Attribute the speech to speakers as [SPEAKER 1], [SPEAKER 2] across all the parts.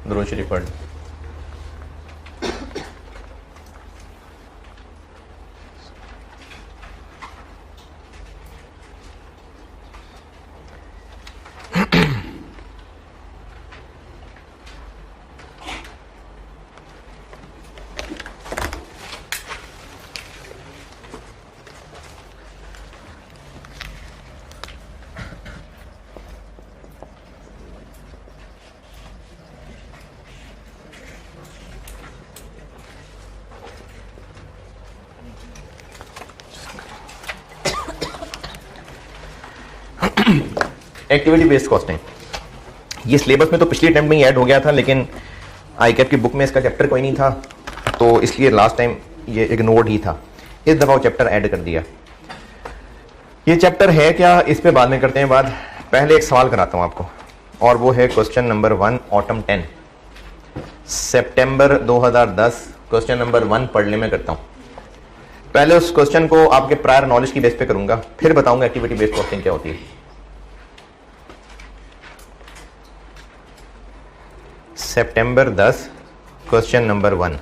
[SPEAKER 1] दुरूद शरीफ पढ़। Activity based costing, ये सिलेबस में तो पिछले अटेम्प्ट में ही ऐड हो गया था, लेकिन आईकैप की बुक में इसका चैप्टर कोई नहीं था, तो इसलिए लास्ट टाइम ये इग्नोर्ड ही था। इस दफ़ा वो चैप्टर ऐड कर दिया। ये चैप्टर है क्या, इस पे बाद में करते हैं बात। पहले एक सवाल कराता हूँ आपको, और वो है क्वेश्चन नंबर 1 ऑटम 10 सितंबर 2010। क्वेश्चन नंबर 1 पढ़ने में करता हूँ। पहले उस क्वेश्चन को आपके प्रायर नॉलेज की बेस पे करूंगा, फिर बताऊंगा एक्टिविटी बेस्ड कॉस्टिंग क्या होती है। सितंबर 10 क्वेश्चन नंबर 1।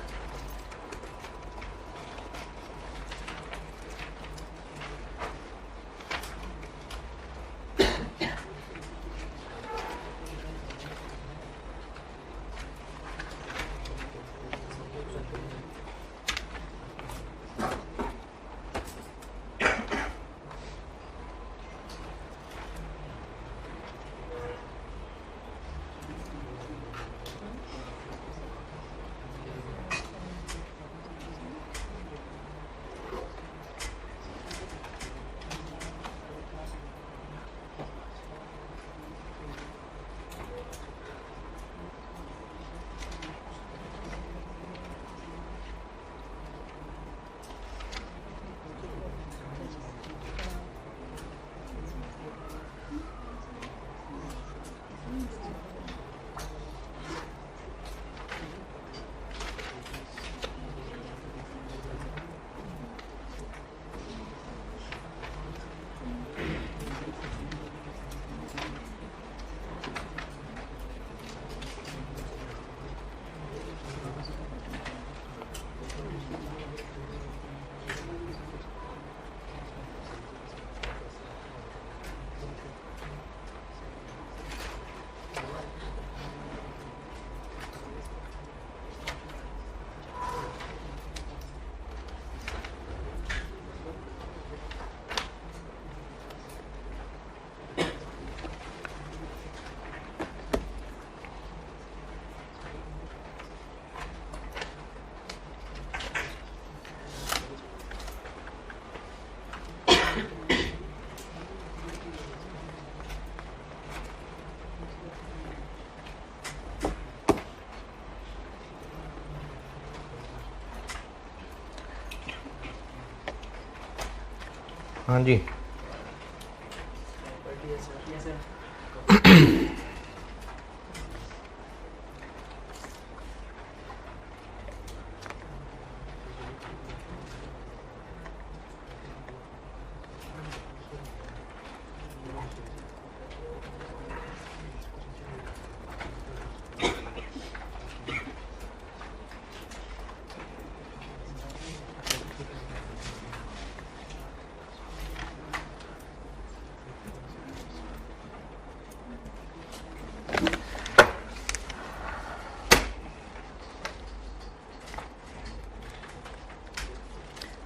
[SPEAKER 1] हाँ जी,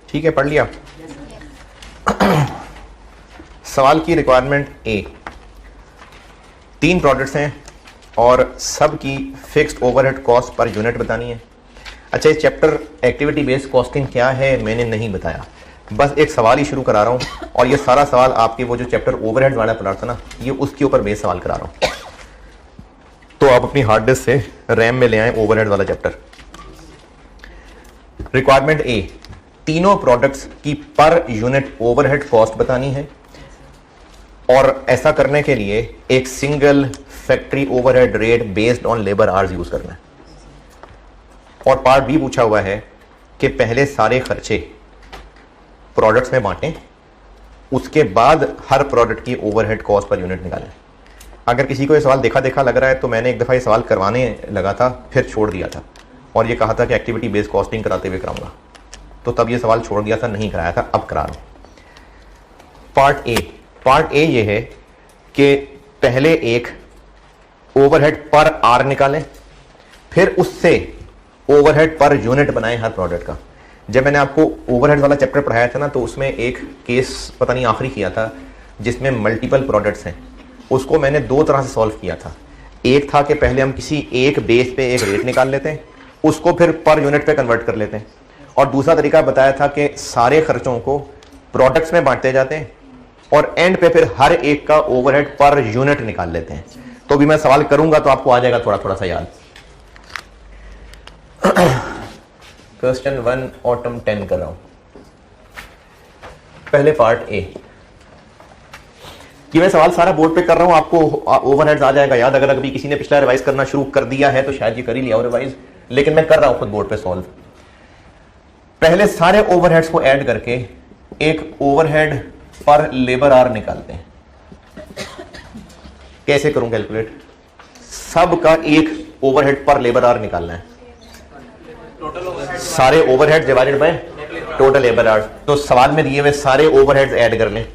[SPEAKER 1] ठीक है, पढ़ लिया। सवाल की रिक्वायरमेंट ए, 3 प्रोडक्ट्स हैं और सब की fixed overhead cost per unit बतानी है। अच्छा, इस चैप्टर एक्टिविटी बेस्ड कॉस्टिंग क्या है मैंने नहीं बताया, बस एक सवाल ही शुरू करा रहा हूँ, और ये सारा सवाल आपके वो जो चैप्टर ओवरहेड वाला पढ़ा था ना, ये उसके ऊपर बेस सवाल करा रहा हूँ। तो आप अपनी हार्ड डिस्क से रैम में ले आए ओवरहेड वाला चैप्टर। रिक्वायरमेंट ए, तीनों प्रोडक्ट्स की पर यूनिट ओवरहेड कॉस्ट बतानी है, और ऐसा करने के लिए एक single factory overhead rate based on labour hours use करना है। और पार्ट बी पूछा हुआ है कि पहले सारे खर्चे प्रोडक्ट्स में बांटें, उसके बाद हर प्रोडक्ट की ओवरहेड कॉस्ट पर यूनिट निकालें। अगर किसी को ये सवाल देखा देखा लग रहा है तो मैंने एक दफ़ा ये सवाल करवाने लगा था, फिर छोड़ दिया था और ये कहा था कि एक्टिविटी बेस्ड कॉस्टिंग कराते हुए कराऊंगा, तो तब ये सवाल छोड़ दिया था, नहीं कराया था, अब करा रहा हूँ। पार्ट ए ये है कि पहले एक ओवरहेड पर आर निकालें, फिर उससे ओवरहेड पर यूनिट बनाएं हर प्रोडक्ट का। जब मैंने आपको ओवरहेड वाला चैप्टर पढ़ाया था ना, तो उसमें एक केस पता नहीं आखिरी किया था जिसमें मल्टीपल प्रोडक्ट्स हैं, उसको मैंने दो तरह से सॉल्व किया था। एक था कि पहले हम किसी एक बेस पे एक रेट निकाल लेते हैं, उसको फिर पर यूनिट पे कन्वर्ट कर लेते हैं, और दूसरा तरीका बताया था कि सारे खर्चों को प्रोडक्ट्स में बांटते जाते हैं और एंड पे फिर हर एक का ओवरहेड पर यूनिट निकाल लेते हैं। तो अभी मैं सवाल करूंगा तो आपको आ जाएगा थोड़ा थोड़ा सा याद। क्वेश्चन 1 ऑटम 10 कर रहा हूं। पहले पार्ट ए, कि मैं सवाल सारा बोर्ड पे कर रहा हूं, आपको ओवरहेड्स आ जाएगा याद। अगर अभी किसी ने पिछला रिवाइज करना शुरू कर दिया है तो शायद ये कर ही लिया हो रिवाइज, लेकिन मैं कर रहा हूं खुद बोर्ड पे सॉल्व। पहले सारे ओवरहेड्स को ऐड करके एक ओवरहेड पर लेबर आवर निकालते हैं। कैसे करूं कैलकुलेट? सब का एक ओवरहेड पर लेबर आवर निकालना है, सारे overhead divided by total labour our. तो सवाल में दिए हुए सारे ओवरहेड्स ऐड कर लें,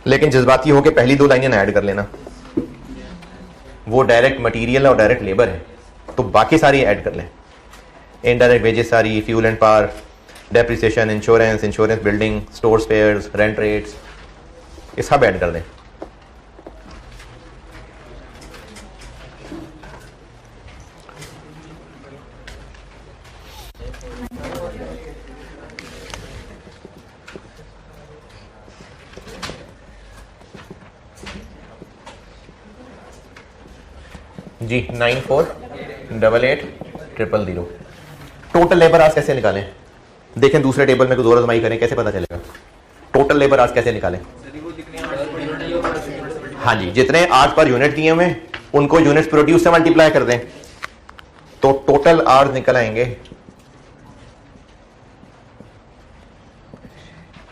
[SPEAKER 1] लेकिन जज्बाती हो के पहली दो लाइनें ऐड कर लेना, वो डायरेक्ट मटेरियल और डायरेक्ट लेबर है, तो बाकी सारी ऐड कर लें। इनडायरेक्ट वेजेस सारी, fuel and power, depreciation, insurance building, store spares, rent rates, ये सब ऐड कर दें। जी 94880000। टोटल लेबर आज कैसे निकालें? देखें दूसरे टेबल में कुछ और आजमाई करें, कैसे पता चलेगा टोटल लेबर आज कैसे निकालें? हाँ जी, जितने आज पर यूनिट दिए हुए उनको यूनिट्स प्रोड्यूस से मल्टीप्लाई कर दें, तो टोटल आवर्स निकल आएंगे।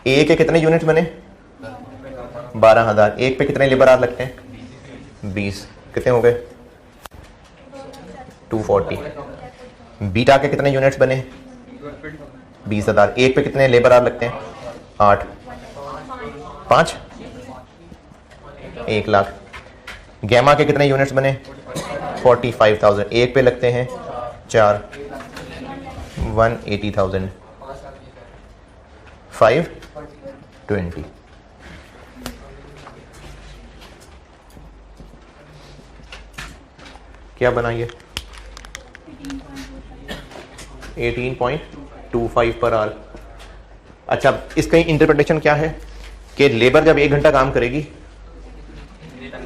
[SPEAKER 1] ए के कितने यूनिट बने? 12,000। एक पे कितने लेबर आवर लगते हैं? 20। कितने हो गए? 240। बीटा के कितने यूनिट्स बने? 20,000। एक पे कितने लेबर आवर लगते हैं? 8। 5 1 लाख। गैमा के कितने यूनिट्स बने? 45,000। एक पे लगते हैं 4, 180,000। 520। क्या बनाइए? 18.25 पर आवर। अच्छा, इसका इंटरप्रिटेशन क्या है कि लेबर जब 1 घंटा काम करेगी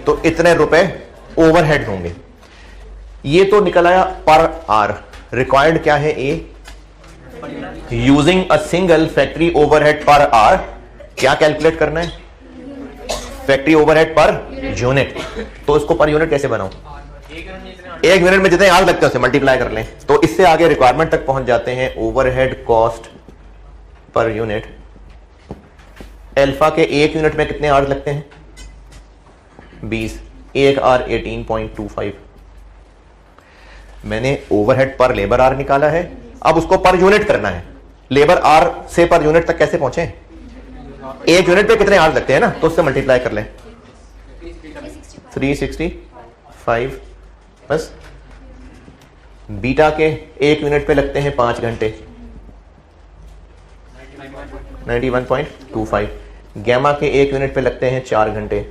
[SPEAKER 1] तो इतने रुपए ओवरहेड होंगे। ये तो निकल आया पर आवर। रिक्वायर्ड क्या है? A, using a single factory overhead per hour क्या कैलकुलेट करना है? Factory overhead per unit. तो इसको पर यूनिट कैसे बनाऊं? 1 मिनट में जितने आवर लगते हैं उसे मल्टीप्लाई कर लें, तो इससे आगे रिक्वायरमेंट तक पहुंच जाते हैं। Overhead cost per unit, alpha के 1 यूनिट में कितने आवर लगते हैं? 20। 1 आवर 18.25। मैंने ओवरहेड पर लेबर आवर निकाला है, अब उसको पर यूनिट करना है। लेबर आवर से पर यूनिट तक कैसे पहुंचे? 1 यूनिट पे कितने आवर लगते हैं ना, तो उससे मल्टीप्लाई कर लें। 365 बस। बीटा के 1 यूनिट पे लगते हैं 5 घंटे, 91.25। गैमा के 1 यूनिट पे लगते हैं 4 घंटे,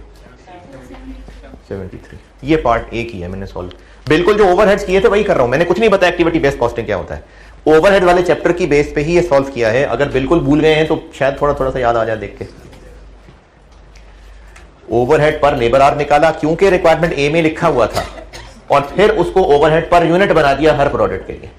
[SPEAKER 1] 73। ये पार्ट ए की है मैंने सॉल्व। बिल्कुल जो ओवरहेड्स किए थे वही कर रहा हूं, मैंने कुछ नहीं बताया एक्टिविटी बेस्ड कॉस्टिंग क्या होता है। ओवरहेड वाले चैप्टर की बेस पे ही ये सॉल्व किया है। अगर बिल्कुल भूल गए हैं तो शायद थोड़ा थोड़ा सा याद आ जाए देख के। ओवरहेड पर लेबर आवर निकाला क्योंकि रिक्वायरमेंट ए में लिखा हुआ था, और फिर उसको ओवरहेड पर यूनिट बना दिया हर प्रोडक्ट के लिए।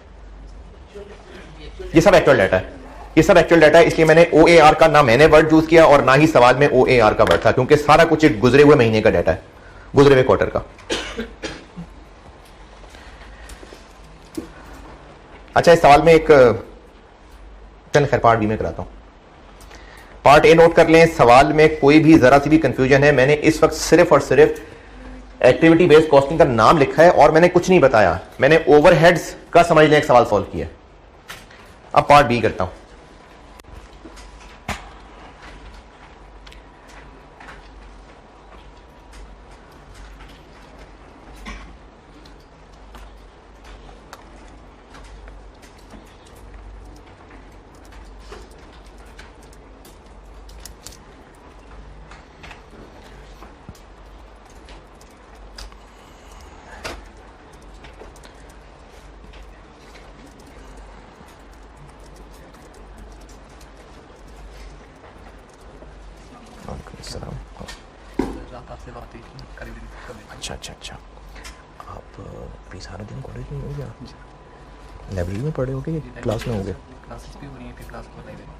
[SPEAKER 1] ये सब एक्चुअल डाटा है, ये सब एक्चुअल डाटा है। इसलिए मैंने OAR का ना मैंने वर्ड यूज किया और ना ही सवाल में OAR का वर्ड था, क्योंकि सारा कुछ एक गुजरे हुए महीने का डाटा है, गुजरे हुए क्वार्टर का। अच्छा, इस सवाल में एक चल खैर पार्ट बी में कराता हूं। पार्ट ए नोट कर लें, सवाल में कोई भी जरा सी भी कंफ्यूजन है, मैंने इस वक्त सिर्फ और सिर्फ एक्टिविटी बेस्ड कॉस्टिंग का नाम लिखा है और मैंने कुछ नहीं बताया, मैंने ओवरहेड्स का समझ लें एक सवाल सॉल्व किया। अब पार्ट बी करता हूं। अच्छा अच्छा अच्छा, आप अभी सारा दिन कॉलेज में हो गया, लाइब्रेरी में पढ़े होगे या क्लास में होगे?
[SPEAKER 2] क्लासेस भी हो रही हैं, फिर क्लास में लाइब्रेरी।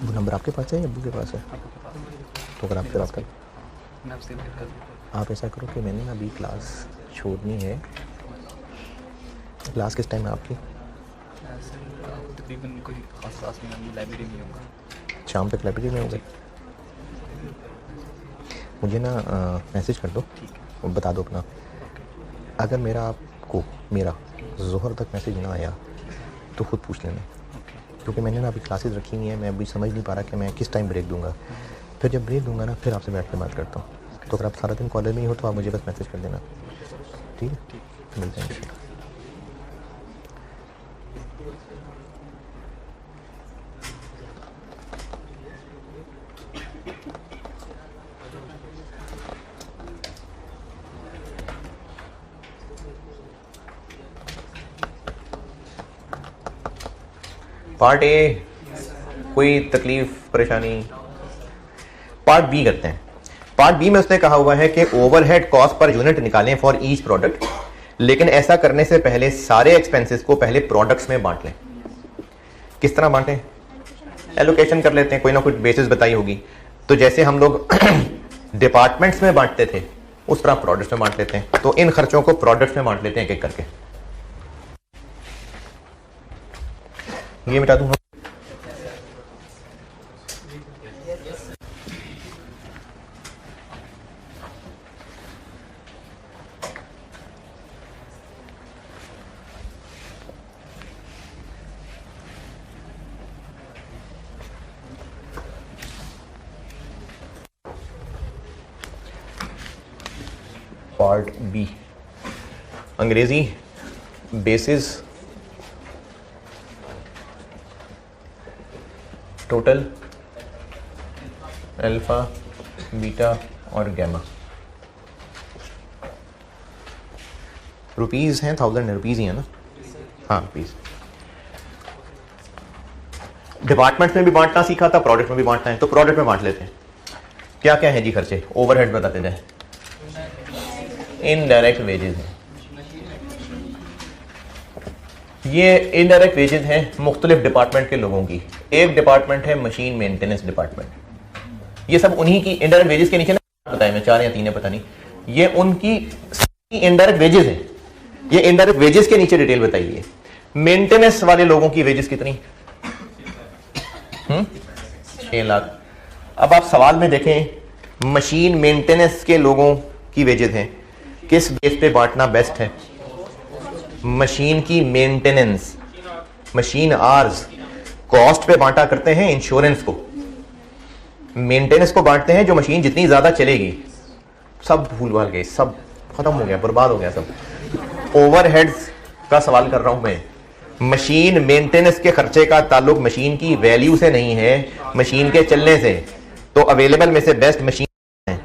[SPEAKER 1] वो नंबर आपके पास है या अब्बू के पास है?
[SPEAKER 2] आपको के पास
[SPEAKER 1] तो अगर आपके पास
[SPEAKER 2] मैं आपसे बात कर दूँ।
[SPEAKER 1] आप ऐसा करो कि मैंने ना अभी क्लास छोड़नी है। क्लास किस टाइम है आपकी?
[SPEAKER 2] तकरीबन कोई खास क्लास में मैं लाइब्रेरी में होगा।
[SPEAKER 1] शाम तक लाइब्रेरी में होंगे? मुझे ना मैसेज कर दो और बता दो अपना। अगर मेरा ज़ोहर तक मैसेज ना आया तो ख़ुद पूछ लेना, क्योंकि मैंने ना अभी क्लासेस रखी हुई हैं, मैं अभी समझ नहीं पा रहा कि मैं किस टाइम ब्रेक दूंगा। फिर जब ब्रेक दूंगा ना फिर आपसे बैठ कर बात करता हूँ। तो अगर आप सारा दिन कॉलेज में ही हो तो आप मुझे बस मैसेज कर देना, ठीक है? मिलते हैं। पार्ट ए कोई तकलीफ परेशानी? पार्ट बी करते हैं। पार्ट बी में उसने कहा हुआ है कि ओवरहेड कॉस्ट पर यूनिट निकालें फॉर ईच प्रोडक्ट, लेकिन ऐसा करने से पहले सारे एक्सपेंसेस को पहले प्रोडक्ट्स में बांट लें। किस तरह बांटें? एलोकेशन कर लेते हैं, कोई ना कोई बेसिस बताई होगी। तो जैसे हम लोग डिपार्टमेंट्स में बांटते थे उस तरह प्रोडक्ट्स में बांट लेते हैं। तो इन खर्चों को प्रोडक्ट्स में बांट लेते हैं एक एक करके। ये मिटा दूं। पार्ट बी अंग्रेजी बेसिस टोटल अल्फा बीटा और गैमा। रुपीज़ हैं, 1000 रुपीज़ ही है ना? हाँ रुपीज़। डिपार्टमेंट्स में भी बांटना सीखा था, प्रोडक्ट में भी बांटना है, तो प्रोडक्ट में बांट लेते हैं। क्या क्या है जी खर्चे? ओवरहेड बताते जाए। इनडायरेक्ट वेजेस हैं, ये इनडायरेक्ट वेजेस हैं मुख्तलिफ डिपार्टमेंट के लोगों की। एक डिपार्टमेंट है मशीन मेंटेनेंस डिपार्टमेंट, ये सब उन्हीं की इनडायरेक्ट वेजेस के नीचे ना बताया मैं, 4 या 3 है पता नहीं, ये उनकी इनडायरेक्ट वेजेस हैं। ये इनडायरेक्ट वेजेस के नीचे डिटेल बताइए है। मेंटेनेंस वाले लोगों की वेजेस कितनी? 6 लाख। अब आप सवाल में देखें मशीन मेंटेनेंस के लोगों की वेजेस हैं, किस बेस पे बांटना बेस्ट है? मशीन की मेंटेनेंस, मशीन आर्स कॉस्ट पे बांटा करते हैं, इंश्योरेंस को। मेंटेनेंस को बांटते हैं जो मशीन जितनी ज्यादा चलेगी। सब भूल भाल गए, सब खत्म हो गया, बर्बाद हो गया सब। ओवरहेड्स का सवाल कर रहा हूं मैं। मशीन मेंटेनेंस के खर्चे का ताल्लुक मशीन की वैल्यू से नहीं है, मशीन के चलने से। तो अवेलेबल में से बेस्ट मशीन है।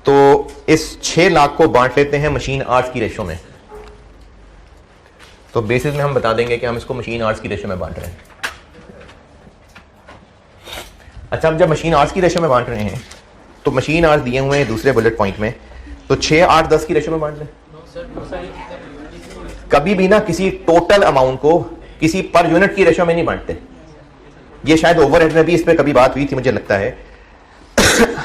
[SPEAKER 1] तो इस 6 लाख को बांट लेते हैं मशीन आर्ट्स की रेशो में। तो बेसिस में हम बता देंगे कि हम इसको मशीन आर्ट्स की रेशो में बांट रहे हैं। अच्छा, हम जब मशीन आर्ट्स की रेशो में बांट रहे हैं तो मशीन आर्ट्स दिए हुए हैं दूसरे बुलेट पॉइंट में, तो 6, 8, 10 की रेशो में बांट लें। कभी भी ना किसी टोटल अमाउंट को किसी पर यूनिट की रेशो में नहीं बांटते। ये शायद ओवरहेड में भी इस पे कभी बात हुई थी मुझे लगता है।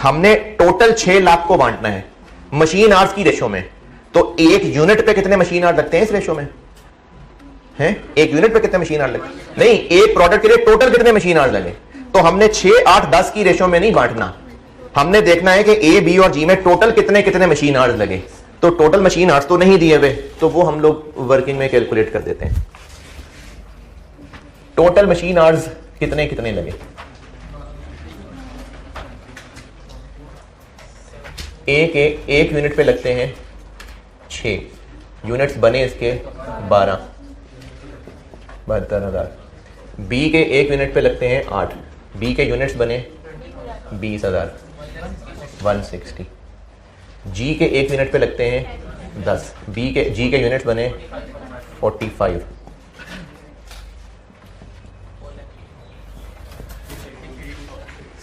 [SPEAKER 1] हमने टोटल 6 लाख को बांटना है मशीन आवर्स की रेशो में, तो एक यूनिट पे कितने मशीन आवर्स लगते हैं इस रेशो में हैं? एक यूनिट पे कितने मशीन आवर्स लगे? नहीं, एक प्रोडक्ट के लिए टोटल कितने मशीन आवर्स लगे? तो हमने 6, 8, 10 की रेशो में नहीं बांटना, हमने देखना है कि ए, बी और जी में टोटल कितने कितने मशीन आवर्स लगे। तो टोटल मशीन आवर्स तो नहीं दिए हुए, तो वो हम लोग वर्किंग में कैलकुलेट कर देते हैं। टोटल मशीन आवर्स कितने कितने लगे? एक यूनिट पे लगते हैं 6 यूनिट्स बने इसके 72,000। बी के एक यूनिट पे लगते हैं 8, बी के यूनिट्स बने 20,000 160। जी के एक यूनिट पे लगते हैं 10, जी के यूनिट्स बने 45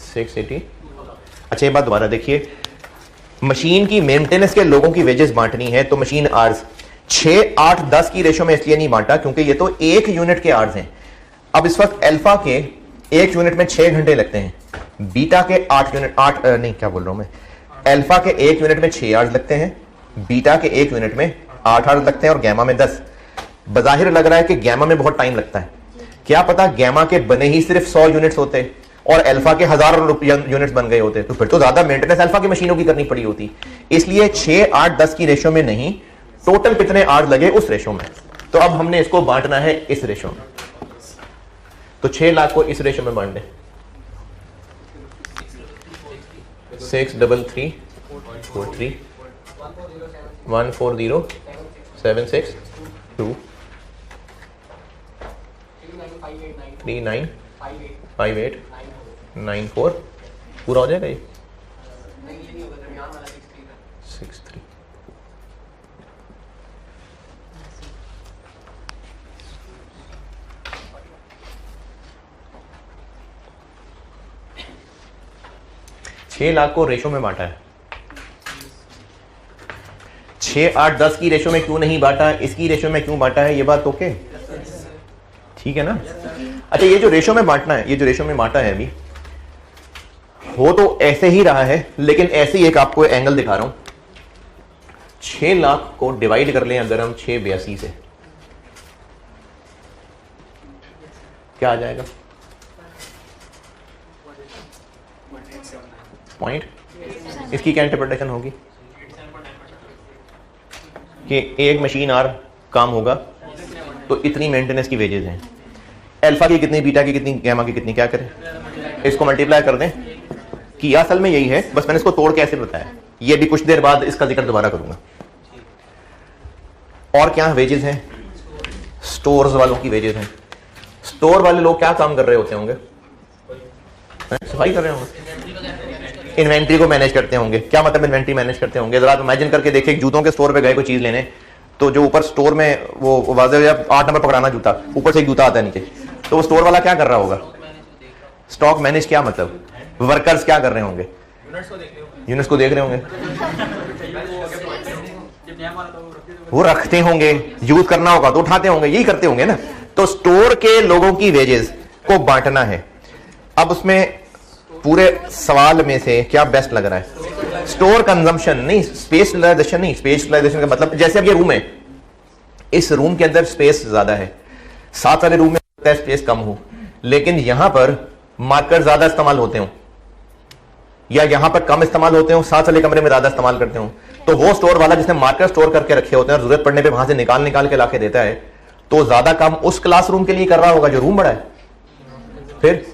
[SPEAKER 1] 680। अच्छा, ये बात दोबारा देखिए, मशीन की मेंटेनेंस के लोगों की वेजेस बांटनी है, तो मशीन आवर्स 6, 8, 10 की रेशो में इसलिए नहीं बांटा क्योंकि ये तो एक यूनिट के आवर्स हैं। अब इस वक्त अल्फा के एक यूनिट में 6 घंटे लगते हैं, बीटा के 8 यूनिट अल्फा के एक यूनिट में 6 आवर्स लगते हैं, बीटा के एक यूनिट में 8 आवर्स लगते हैं और गैमा में 10। बज़ाहिर लग रहा है कि गैमा में बहुत टाइम लगता है, क्या पता गैमा के बने ही सिर्फ 100 यूनिट्स होते और अल्फा के हजारों यूनिट्स बन गए होते, तो फिर तो ज्यादा मेंटेनेंस अल्फा की मशीनों की करनी पड़ी होती। इसलिए 6, 8, 10 की रेशो में नहीं, टोटल कितने आवर्स लगे उस रेशो में। तो अब हमने इसको बांटना है इस रेशो में, तो 6 लाख को इस रेशो में बांट दें। 63343 14076 395894 पूरा हो जाएगा ये 63। लाख को रेशो में बांटा है, 6, 8, 10 की रेशो में क्यों नहीं बांटा, इसकी रेशो में क्यों बांटा है, ये बात ओके ठीक है ना। अच्छा, ये जो रेशो में बांटना है, ये जो रेशो में बांटा है अभी, हो तो ऐसे ही रहा है, लेकिन ऐसे ही एक आपको एंगल दिखा रहा हूं। 6 लाख को डिवाइड कर लें अगर हम 682 से, क्या आ जाएगा? पॉइंट। इसकी क्या इंटरप्रिटेशन होगी कि एक मशीन आर काम होगा तो इतनी मेंटेनेंस की वेजेस हैं, अल्फा की कितनी, बीटा की कितनी, गैमा की कितनी, क्या करें, इसको मल्टीप्लाई कर दें। कि असल में यही है, बस मैंने इसको तोड़ के ऐसे बताया, ये भी कुछ देर बाद इसका जिक्र दोबारा करूंगा। और क्या वेजेस हैं? स्टोर्स वालों की वेजेस हैं। स्टोर वाले लोग क्या काम कर रहे होते होंगे? सफाई कर रहे होंगे, इन्वेंट्री को मैनेज करते होंगे। क्या मतलब इन्वेंट्री मैनेज करते होंगे? जरा इमेजिन करके देखिए, जूतों के स्टोर पे गए कोई चीज लेने, तो जो ऊपर स्टोर में वो वाजे 8 नंबर पकड़ाना जूता, ऊपर से एक जूता आता है नीचे, तो वो स्टोर वाला क्या कर रहा होगा? Stock manage. क्या मतलब? वर्कर्स क्या कर रहे होंगे? यूनिट्स को देख रहे होंगे, वो रखते होंगे, यूज करना होगा तो उठाते होंगे, यही करते होंगे ना। तो स्टोर के लोगों की वेजेस को बांटना है। अब उसमें पूरे सवाल में से क्या बेस्ट लग रहा है? स्टोर कंजम्पशन नहीं, स्पेस यूटिलाइजेशन नहीं। स्पेस यूटिलाइजेशन का मतलब, जैसे अब ये रूम है, इस रूम के अंदर स्पेस ज्यादा है, साथ वाले रूम में स्पेस कम हो, लेकिन यहां पर मार्कर ज्यादा इस्तेमाल होते हो या यहां पर कम इस्तेमाल होते हो, साथ वाले कमरे में ज्यादा इस्तेमाल करते हो, तो वो स्टोर वाला जिसने मार्कर स्टोर करके रखे होते हैं और जरूरत पड़ने पे वहां से निकाल के लाके देता है, तो ज्यादा काम उस क्लासरूम के लिए कर रहा होगा जो रूम बड़ा है, फिर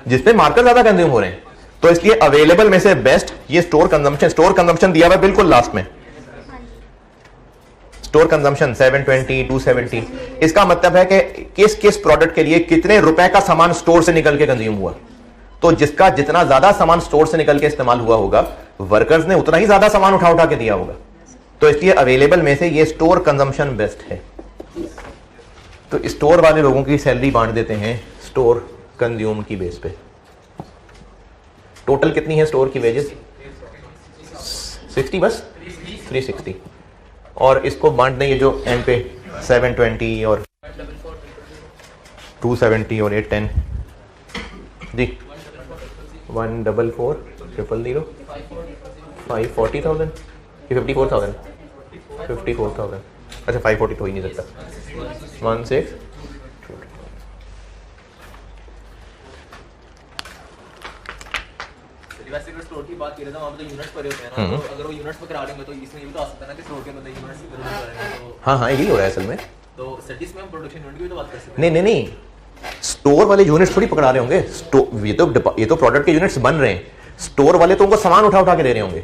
[SPEAKER 1] जिसपे मार्कर ज्यादा कंज्यूम हो रहे हैं। तो इसलिए अवेलेबल में से बेस्ट ये स्टोर कंजम्पशन। स्टोर कंजम्पशन दिया हुआ है बिल्कुल लास्ट में, स्टोर कंजम्पशन 720, 270। इसका मतलब है कि किस किस प्रोडक्ट के लिए कितने रुपए का सामान स्टोर से निकल के कंज्यूम हुआ। तो जिसका जितना ज्यादा सामान स्टोर से निकल के इस्तेमाल हुआ होगा, वर्कर्स ने उतना ही ज्यादा सामान उठा के दिया होगा। तो इसलिए अवेलेबल में से ये स्टोर कंजम्पशन बेस्ट है। तो स्टोर वाले लोगों की सैलरी बांट देते हैं स्टोर कंज्यूम की बेस पे। टोटल कितनी है स्टोर की वेजेस? 60, बस 360। और इसको बांट दें, ये जो एंड पे 720 और 270 और 810 जी, 144,000 540,000 ये 54,000 54,000 अच्छा 540 तो ही नहीं सकता 16
[SPEAKER 2] वैसे अगर स्टोर की बात करें तो वहाँ पे तो यूनिट्स पड़े होते हैं ना, तो अगर वो यूनिट्स पे करा लेंगे तो इसमें ये भी तो आ सकता है ना कि स्टोर के अंदर यूनिट्स इधर उधर रहेंगे, तो
[SPEAKER 1] हाँ यही हो रहा है असल में।
[SPEAKER 2] तो सर्विस में हम प्रोडक्शन यूनिट की भी तो बात कर सकते हैं।
[SPEAKER 1] नहीं स्टोर वाले यूनिट्स थोड़ी पकड़ा रहे होंगे। ये तो प्रोडक्ट के यूनिट्स बन रहे हैं, स्टोर वाले तो उनको सामान उठा के दे रहे होंगे।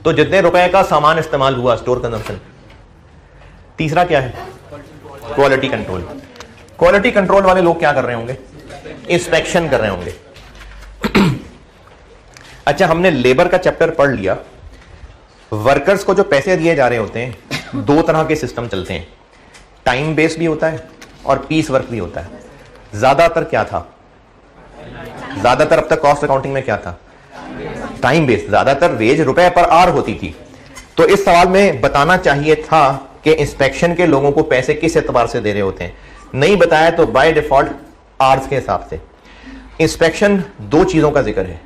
[SPEAKER 1] तो जितने रुपए का सामान इस्तेमाल हुआ स्टोर कंजम्पशन। तीसरा क्या है? Quality control. क्वालिटी कंट्रोल वाले लोग क्या कर रहे होंगे? इंस्पेक्शन कर रहे होंगे। अच्छा, हमने लेबर का चैप्टर पढ़ लिया। वर्कर्स को जो पैसे दिए जा रहे होते हैं, दो तरह के सिस्टम चलते हैं, टाइम बेस्ड भी होता है और पीस वर्क भी होता है। ज्यादातर क्या था? ज्यादातर अब तक कॉस्ट अकाउंटिंग में क्या था? Time based. ज्यादातर वेज रुपए पर आवर होती थी। तो इस सवाल में बताना चाहिए था कि इंस्पेक्शन के लोगों को पैसे किस एतबार से दे रहे होते हैं। नहीं बताया तो बाय डिफॉल्ट आवर्स के हिसाब से। इंस्पेक्शन दो चीजों का जिक्र है,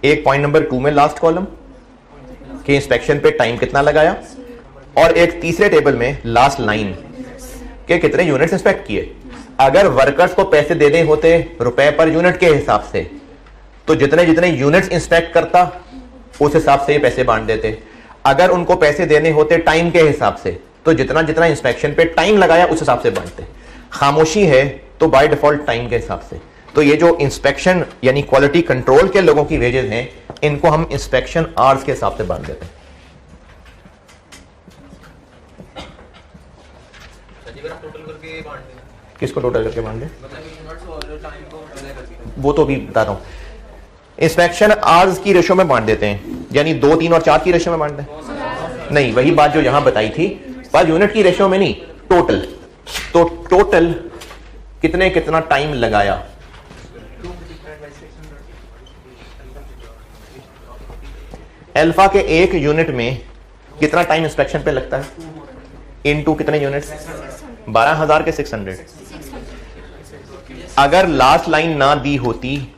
[SPEAKER 1] एक पॉइंट नंबर 2 में लास्ट कॉलम कि इंस्पेक्शन पे टाइम कितना लगाया, और एक तीसरे टेबल में लास्ट लाइन के कितने यूनिट्स इंस्पेक्ट किए। अगर वर्कर्स को पैसे देने होते रुपए पर यूनिट के हिसाब से, तो जितने जितने यूनिट्स इंस्पेक्ट करता उस हिसाब से ये पैसे बांट देते। अगर उनको पैसे देने होते टाइम के हिसाब से, तो जितना जितना इंस्पेक्शन पे टाइम लगाया उस हिसाब से बांटते। खामोशी है तो बाय डिफॉल्ट टाइम के हिसाब से। तो ये जो इंस्पेक्शन यानी क्वालिटी कंट्रोल के लोगों की वेजेस हैं, इनको हम इंस्पेक्शन आवर्स के हिसाब से बांट देते हैं। किसको टोटल करके बांट दें? वो तो भी बता रहा हूं। इंस्पेक्शन आवर्स की रेशो में बांट देते हैं, यानी 2, 3 और 4 की रेशो में बांट दें। नहीं, वही बात जो यहां बताई थी, पर यूनिट की रेशो में नहीं, टोटल। तो टोटल कितना टाइम लगाया। अल्फा के एक यूनिट में कितना टाइम इंस्पेक्शन पे लगता है, इनटू कितने यूनिट्स? 12,000 के 600। अगर लास्ट लाइन ना दी होती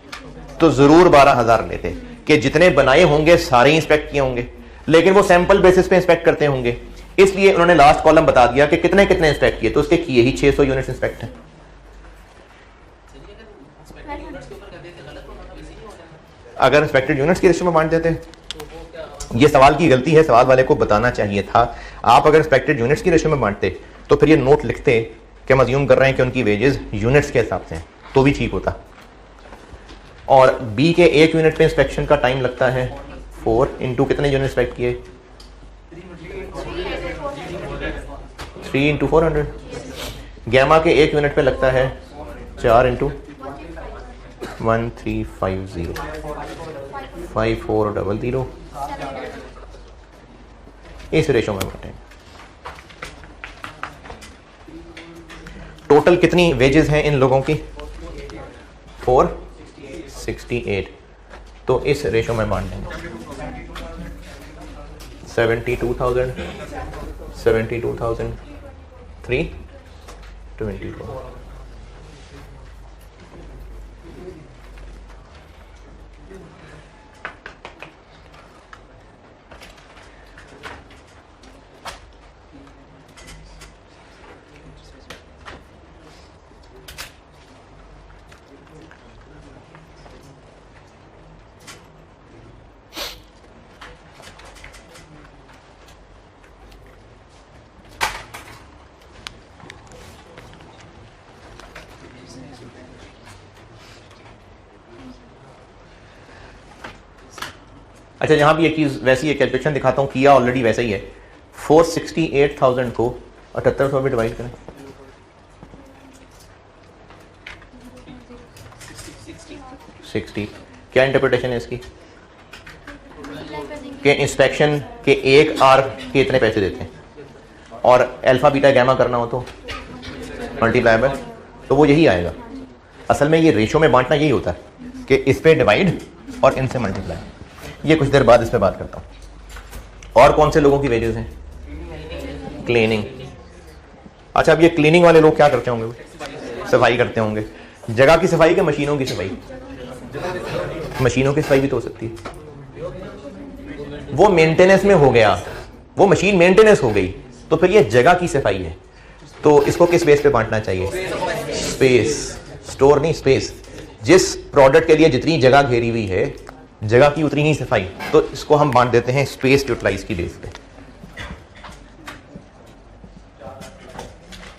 [SPEAKER 1] तो जरूर 12,000 लेते, कि जितने बनाए होंगे सारे इंस्पेक्ट किए होंगे, लेकिन वो सैंपल बेसिस पे इंस्पेक्ट करते होंगे, इसलिए उन्होंने लास्ट कॉलम बता दिया कि कितने इंस्पेक्ट किए, तो उसके किए ही 600 यूनिट्स इंस्पेक्ट हैं। अगर इंस्पेक्टेड यूनिट्स की रेशियो में बांट देते, ये सवाल की गलती है, सवाल वाले को बताना चाहिए था। आप अगर इंस्पेक्टेड यूनिट्स की रेशियो में बांटते तो फिर ये नोट लिखते कि हम अज्यूम कर रहे हैं कि उनकी वेजेस यूनिट्स के हिसाब से हैं, तो भी ठीक होता। और बी के एक यूनिट पे इंस्पेक्शन का टाइम लगता है 4 इंटू कितने यूनिट इंस्पेक्ट किए? 3 इंटू 400। गैमा के एक यूनिट पे लगता है 4 इंटू 1350 5400। इस रेशो में बांटें। टोटल कितनी वेजेस हैं इन लोगों की? 468। तो इस रेशो में बांट देंगे 72,000 72,000 324। अच्छा, यहां भी एक चीज वैसी है, कैलकुलेशन दिखाता हूं, किया ऑलरेडी वैसा ही है। 468,000 को 7800 में डिवाइड करें, 60। क्या इंटरप्रिटेशन है इसकी? कि इंस्पेक्शन के एक आर के इतने पैसे देते हैं, और अल्फा बीटा गैमा करना हो तो मल्टीप्लाई बाय, तो वो यही आएगा। असल में ये रेशो में बांटना यही होता है कि इस पे डिवाइड और इनसे मल्टीप्लाई। ये कुछ देर बाद इस पे बात करता हूं। और कौन से लोगों की वेजेस हैं? क्लीनिंग। अच्छा, अब ये क्लीनिंग वाले लोग क्या करते होंगे? सफाई करते होंगे। जगह की सफाई के मशीनों की सफाई? मशीनों की सफाई भी तो हो सकती है। वो मेंटेनेंस में हो गया, वो मशीन मेंटेनेंस हो गई, तो फिर ये जगह की सफाई है। तो इसको किस बेस पे बांटना चाहिए? स्पेस, स्टोर नहीं, स्पेस। जिस प्रोडक्ट के लिए जितनी जगह घेरी हुई है, जगह की उतनी ही सफाई, तो इसको हम बांट देते हैं स्पेस यूटिलाइज की बेस पे।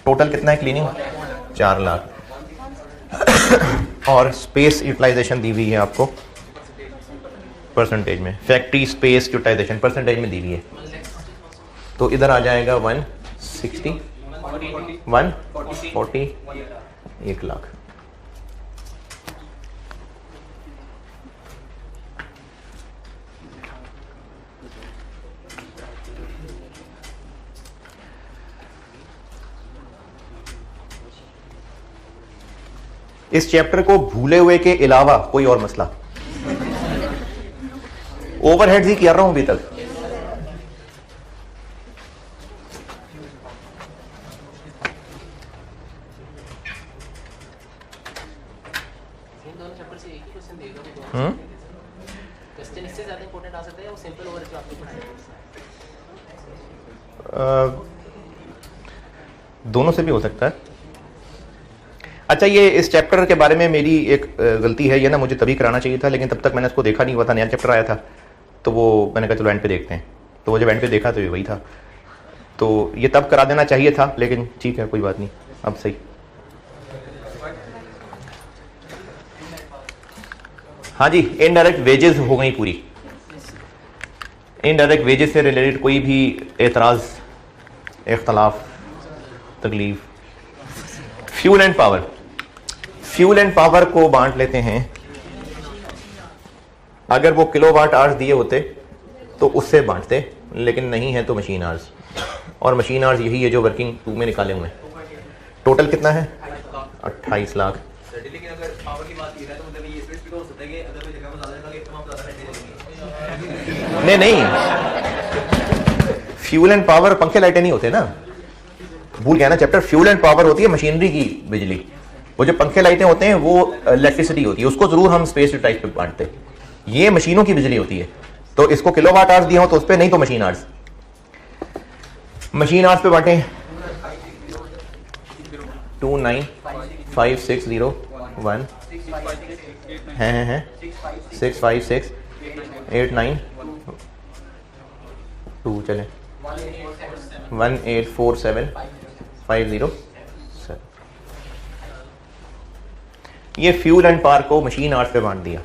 [SPEAKER 1] टोटल कितना है क्लीनिंग? 4 लाख। और स्पेस यूटिलाइजेशन दी हुई है आपको परसेंटेज में, फैक्ट्री स्पेस यूटिलाइजेशन परसेंटेज में दी हुई है। तो इधर आ जाएगा 160, 140, 1 लाख। इस चैप्टर को भूले हुए के अलावा कोई और मसला? ओवरहेड्स ही कर रहा हूं अभी तक। दोनों से भी हो सकता है। अच्छा, ये इस चैप्टर के बारे में मेरी एक गलती है, ये ना मुझे तभी कराना चाहिए था, लेकिन तब तक मैंने इसको देखा नहीं हुआ था, नया चैप्टर आया था, तो वो मैंने कहा चलो एंड पे देखते हैं। तो वो जब एंड पे देखा तो ये वही था, तो ये तब करा देना चाहिए था, लेकिन ठीक है कोई बात नहीं, अब सही। हाँ जी, इनडायरेक्ट वेजेस हो गई पूरी। इनडायरेक्ट वेजेस से रिलेटेड कोई भी एतराज़, इख्तलाफ, तकलीफ। Fuel and power, fuel and power को बांट लेते हैं। अगर वो किलोवाट आवर्स दिए होते तो उससे बांटते, लेकिन नहीं है तो मशीन आवर्स, और मशीन आवर्स यही है जो वर्किंग 2 में निकाले हुए हैं। टोटल कितना है? 28 लाख।
[SPEAKER 2] लेकिन अगर पावर की बात की जाए तो मतलब ये स्पेस भी तो हो सकता है कि अगर कोई जगह में ज्यादा लगा तो हम ज्यादा
[SPEAKER 1] नहीं, फ्यूल एंड पावर पंखे लाइटें नहीं होते ना, भूल गया ना चैप्टर। फ्यूल एंड पावर होती है मशीनरी की बिजली, वो जो पंखे लाइटें होते हैं वो इलेक्ट्रिसिटी होती है, उसको जरूर हम स्पेस यूटिलाइज पे बांटते हैं। ये मशीनों की बिजली होती है, तो इसको किलोवाट आवर्स दिया हो तो उस पर, नहीं तो मशीन आवर्स। मशीन आवर्स पे बांटे 29560 हैं 656 89 2 चले 1847507। ये फ्यूल एंड पावर को मशीन आवर्स पे बांट दिया।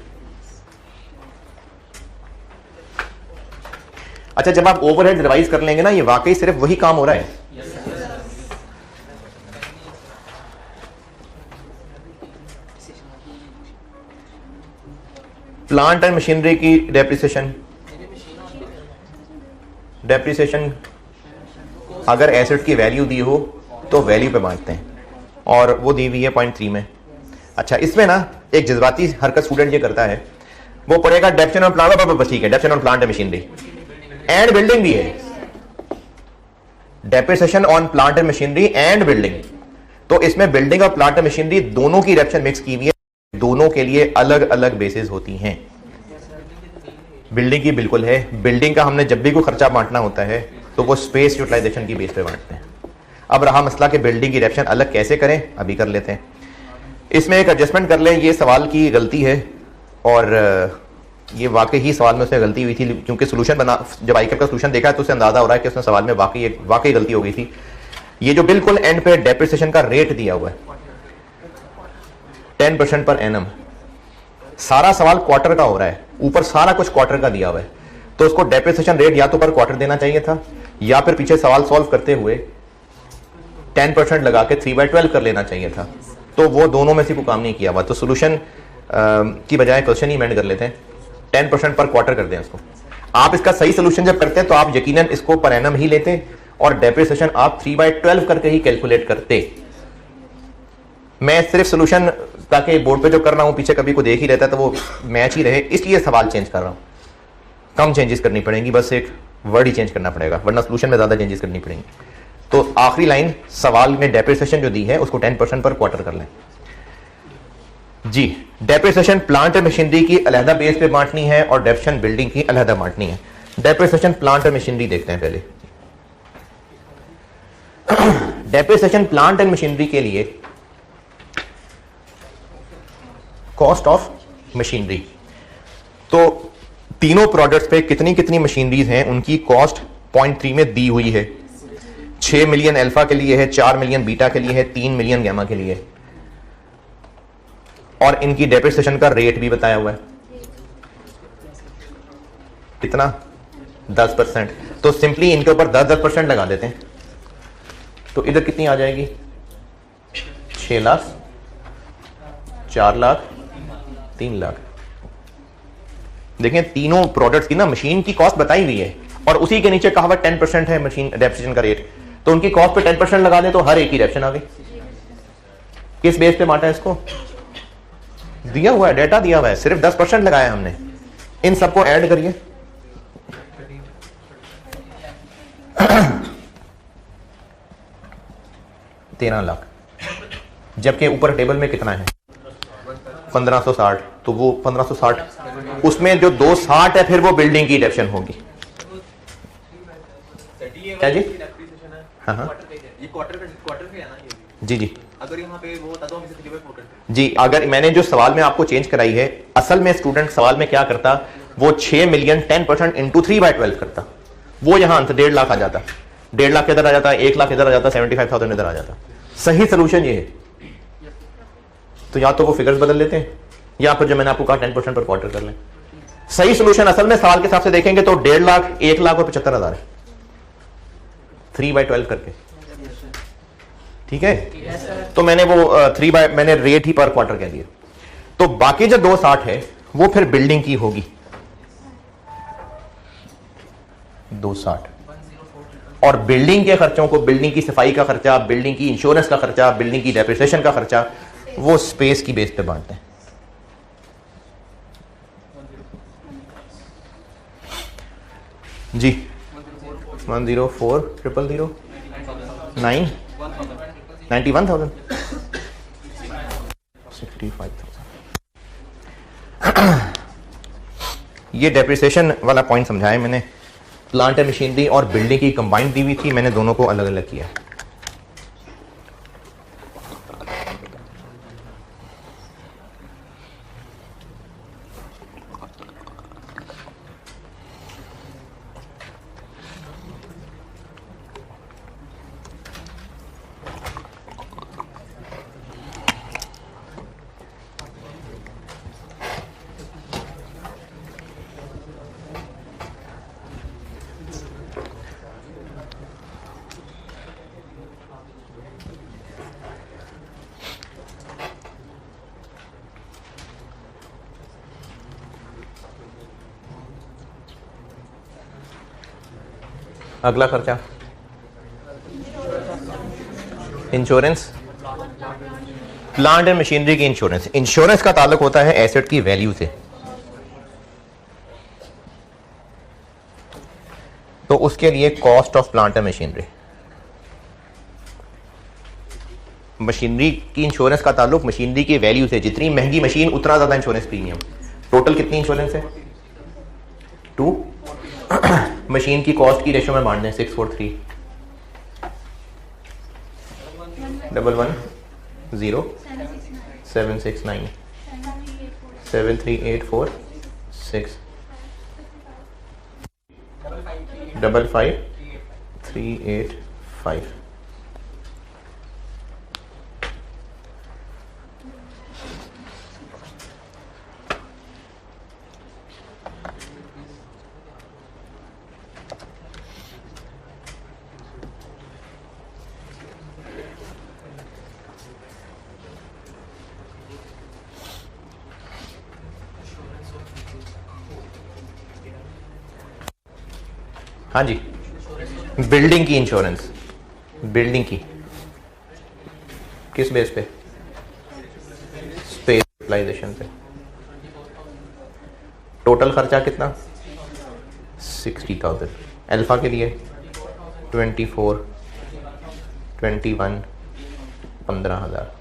[SPEAKER 1] अच्छा, जब आप ओवरहेड रिवाइज कर लेंगे ना, ये वाकई सिर्फ वही काम हो रहा है। प्लांट एंड मशीनरी की डेप्रिसिएशन अगर एसेट की वैल्यू दी हो तो वैल्यू पे बांटते हैं, और वो दी हुई है 0.3 में। अच्छा, इसमें ना एक जज्बाती हरकत स्टूडेंट ये करता है, वो पढ़ेगा डेप्रिसिएशन ऑन प्लांट, बस ठीक है, depreciation on plant and machinery and building भी है, depreciation on plant and machinery and building. तो इसमें बिल्डिंग और प्लांट एंड मशीनरी दोनों की डेप्रिसिएशन मिक्स की हुई है, दोनों के लिए अलग अलग बेसिस होती हैं। बिल्डिंग की बिल्कुल है, बिल्डिंग का हमने जब भी कोई खर्चा बांटना होता है तो वो स्पेस यूटिलाइजेशन की बेस पे बांटते हैं। अब रहा मसला कि बिल्डिंग की डेप्रिसिएशन अलग कैसे करें, अभी कर लेते हैं। इसमें एक एडजस्टमेंट कर लें, ये सवाल की गलती है, और ये वाकई ही सवाल में उसने गलती हुई थी, क्योंकि सोल्यूशन बना, जब आईकैप का सोल्यूशन देखा है तो उससे अंदाजा हो रहा है कि उसने सवाल में वाकई गलती हो गई थी। ये जो बिल्कुल एंड पे डेप्रिसिएशन का रेट दिया हुआ है 10% पर एनम, सारा सवाल क्वार्टर का हो रहा है, ऊपर सारा कुछ क्वार्टर का दिया हुआ है, तो उसको डेप्रिसिएशन रेट या तो पर क्वार्टर देना चाहिए था, या फिर पीछे सवाल सॉल्व करते हुए 10% लगा के 3/12 कर लेना चाहिए था। तो वो दोनों में से कोई काम नहीं किया हुआ, तो सोल्यूशन की बजाय क्वेश्चन ही अमेंड कर लेते हैं, 10% पर क्वार्टर कर दें इसको। आप इसका सही सोल्यूशन जब करते हैं तो आप यकीनन इसको पर एनम ही लेते, और डेप्रिसिएशन आप 3/12 करके ही कैलकुलेट करते। मैं सिर्फ सोल्यूशन ताकि बोर्ड पे जो कर रहा हूं पीछे कभी को देख ही रहता है तो वो मैच ही रहे, इसलिए सवाल चेंज कर रहा हूं। कम चेंजेस करनी पड़ेंगी, बस एक वर्ड ही चेंज करना पड़ेगा, वरना सोल्यूशन में ज्यादा चेंजेस करनी पड़ेंगी। तो आखिरी लाइन सवाल में डेप्रिसिएशन जो दी है उसको 10% पर क्वार्टर कर लें जी। डेप्रिसिएशन प्लांट एंड मशीनरी की अलहदा बेस पे बांटनी है और डेप्रिसिएशन बिल्डिंग की अलहदा बांटनी है। डेप्रिसिएशन प्लांट एंड मशीनरी देखते हैं पहले। डेप्रिसिएशन प्लांट एंड मशीनरी के लिए कॉस्ट ऑफ मशीनरी, तो तीनों प्रोडक्ट्स पे कितनी कितनी मशीनरीज हैं उनकी कॉस्ट 0.3 में दी हुई है। 6 मिलियन अल्फा के लिए है, 4 मिलियन बीटा के लिए है, 3 मिलियन गामा के लिए, और इनकी डेप्रिसिएशन का रेट भी बताया हुआ है कितना, 10%। तो सिंपली इनके ऊपर 10% लगा देते हैं, तो इधर कितनी आ जाएगी, 6 लाख, 4 लाख, 3 लाख। देखें तीनों प्रोडक्ट्स की ना मशीन की कॉस्ट बताई हुई है, और उसी के नीचे कहा हुआ 10% है मशीन डेप्रिसिएशन का रेट, तो उनकी कॉस्ट पे 10% लगा दें तो हर एक की डेप्रिसिएशन आ गई। किस बेस पे बांटा है इसको, दिया हुआ है, डेटा दिया हुआ है, सिर्फ 10% लगाया हमने। इन सबको ऐड करिए, 13 लाख, जबकि ऊपर टेबल में कितना है 1560, तो वो 1560 उसमें जो 260 है फिर वो बिल्डिंग की डेप्रिसिएशन होगी। क्या जी, हाँ हाँ
[SPEAKER 2] ये क्वार्टर पे है ना ये?
[SPEAKER 1] जी जी
[SPEAKER 2] अगर यहाँ पे वो बता दो हम इसे 3/4
[SPEAKER 1] जी। अगर मैंने जो सवाल में आपको चेंज कराई है, असल में स्टूडेंट सवाल में क्या करता, वो 6 मिलियन 10% इंटू 3/12 करता, वो यहां आंसर 1.5 लाख आ जाता, 1.5 लाख इधर आ जाता, 1 लाख इधर आ जाता, 75,000 इधर आ जाता। सही सोल्यूशन ये है। तो या तो वो फिगर्स बदल लेते हैं, या फिर जो मैंने आपको कहा 10% पर क्वार्टर कर लें। सही सोल्यूशन असल में सवाल के हिसाब से देखेंगे तो 1.5 लाख, 1 लाख और 75,000 है, 3/12 करके, ठीक है। तो मैंने वो मैंने रेट ही पर क्वार्टर कह दिया। तो बाकी जो 260 है वो फिर बिल्डिंग की होगी, 260, और बिल्डिंग के खर्चों को, बिल्डिंग की सफाई का खर्चा, बिल्डिंग की इंश्योरेंस का खर्चा, बिल्डिंग की डेप्रिसिएशन का खर्चा, वो स्पेस की बेस पे बांटते हैं। जी 104,000 9 91,000 65,000। ये डेप्रिसिएशन वाला पॉइंट समझाया मैंने। प्लांट एंड मशीनरी और बिल्डिंग की कंबाइंड दी हुई थी, मैंने दोनों को अलग अलग किया। अगला खर्चा इंश्योरेंस, प्लांट एंड मशीनरी की इंश्योरेंस। इंश्योरेंस का ताल्लुक होता है एसेट की वैल्यू से, तो उसके लिए cost of plant and machinery. Machinery की इंश्योरेंस का ताल्लुक मशीनरी की वैल्यू से, जितनी महंगी मशीन उतना ज्यादा इंश्योरेंस प्रीमियम। टोटल कितनी इंश्योरेंस है 2, मशीन की कॉस्ट की रेशो में बांट दें 643 11 0 769 73846 55385। हाँ जी, बिल्डिंग की इंश्योरेंस, बिल्डिंग की किस बेस पे, स्पेस यूटिलाइजेशन पे। टोटल खर्चा कितना 60,000, अल्फा के लिए 24 21 15,000।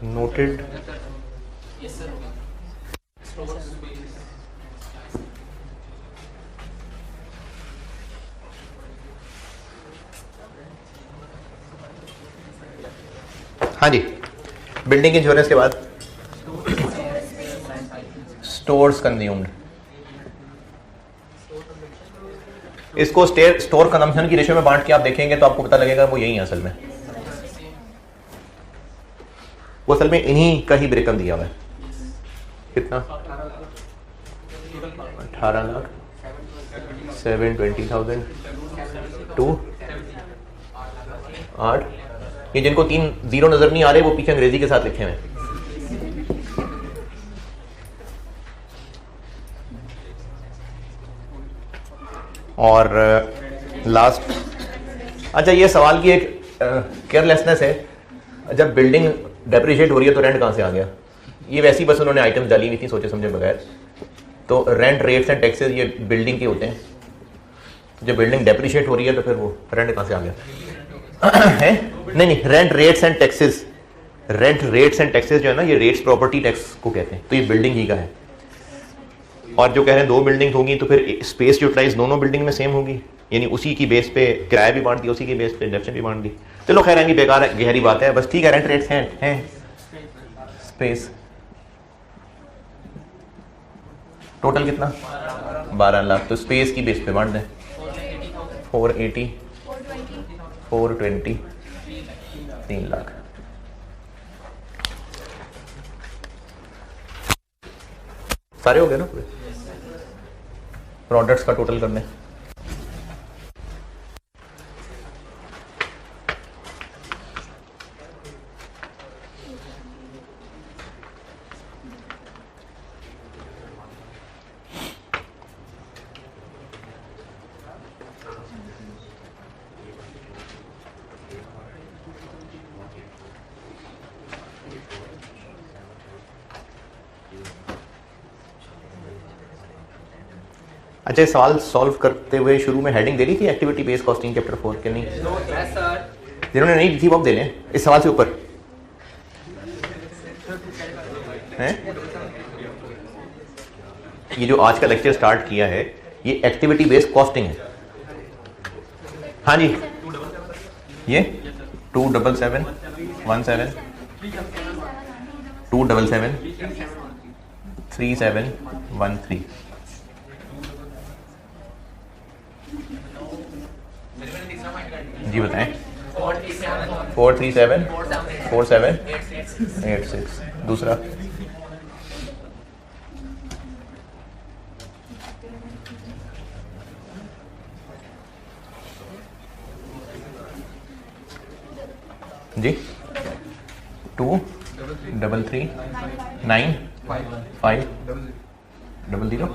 [SPEAKER 1] नोटेड। हाँ जी, बिल्डिंग इंश्योरेंस के बाद स्टोर्स कंज्यूम्ड। इसको स्टोर कंजम्पशन की रेशियो में बांट के आप देखेंगे तो आपको पता लगेगा वो यही है असल में। वो असल में इन्हीं का ही ब्रेकअप दिया हुआ है। कितना? 18,720,000 टू 8। ये जिनको 3 जीरो नजर नहीं आ रहे वो पीछे अंग्रेजी के साथ लिखे हुए हैं। और लास्ट, अच्छा ये सवाल की एक केयरलेसनेस है, जब बिल्डिंग डेप्रिशिएट हो रही है तो रेंट कहाँ से आ गया? ये वैसी बस उन्होंने आइटम्स डाली हुई थी सोचे समझे बगैर। तो रेंट, रेट्स एंड टैक्सेस ये बिल्डिंग के होते हैं। जब बिल्डिंग डेप्रिशिएट हो रही है तो फिर वो रेंट कहाँ से आ गया है? नहीं, rent, rates and taxes. Rent, rates and taxes जो है ना, ये रेट्स प्रॉपर्टी टैक्स को कहते हैं। तो ये बिल्डिंग ही का है। और जो कह रहे हैं 2 बिल्डिंग होंगी तो फिर स्पेस यूटिलाइज दोनों बिल्डिंग में सेम होगी, यानी उसी की बेस पे किराया भी बांट दिया, उसी की बेस पे इंडक्शन भी बांट दी। चलो खैर है बेकार है, गहरी बात है, बस ठीक है। रेंट रेट्स हैं स्पेस टोटल कितना? 12 लाख। तो स्पेस की बेस पे बांट दें 480, 420, 3 लाख। सारे हो गए ना पूरे? प्रोडक्ट्स का टोटल कर लें। अच्छा, सवाल सॉल्व करते हुए शुरू में हेडिंग दे ली थी एक्टिविटी बेस्ड कॉस्टिंग चैप्टर 4 के? नहीं, जिन्होंने नहीं दी थी वो अब दे लें इस सवाल से ऊपर हैं। ये जो आज का लेक्चर स्टार्ट किया है ये एक्टिविटी बेस्ड कॉस्टिंग है। हाँ जी, ये 27717 277 3713। जी बताएं। 437 4786। दूसरा जी 2339550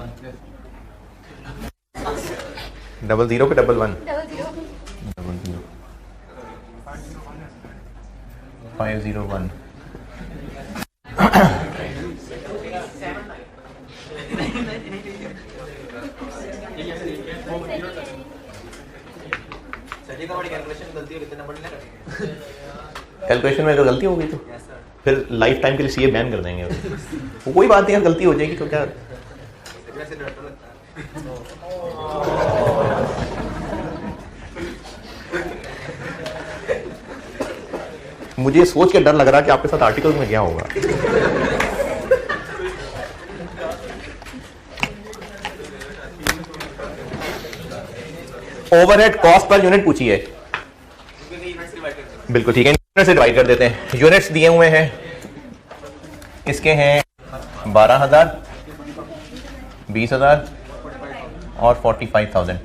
[SPEAKER 1] 00 पे 11 501। कैलकुलेशन में अगर गलती हो गई तो फिर लाइफ टाइम के लिए सीए बैन कर देंगे। वो कोई बात नहीं, अगर गलती हो जाएगी तो क्या। मुझे सोच के डर लग रहा है कि आपके साथ आर्टिकल में क्या होगा। ओवरहेड कॉस्ट पर यूनिट पूछी है, बिल्कुल ठीक है। यूनिट से डिवाइड कर देते हैं। यूनिट्स दिए हुए हैं, इसके हैं 12,000, 20,000 और 45,000।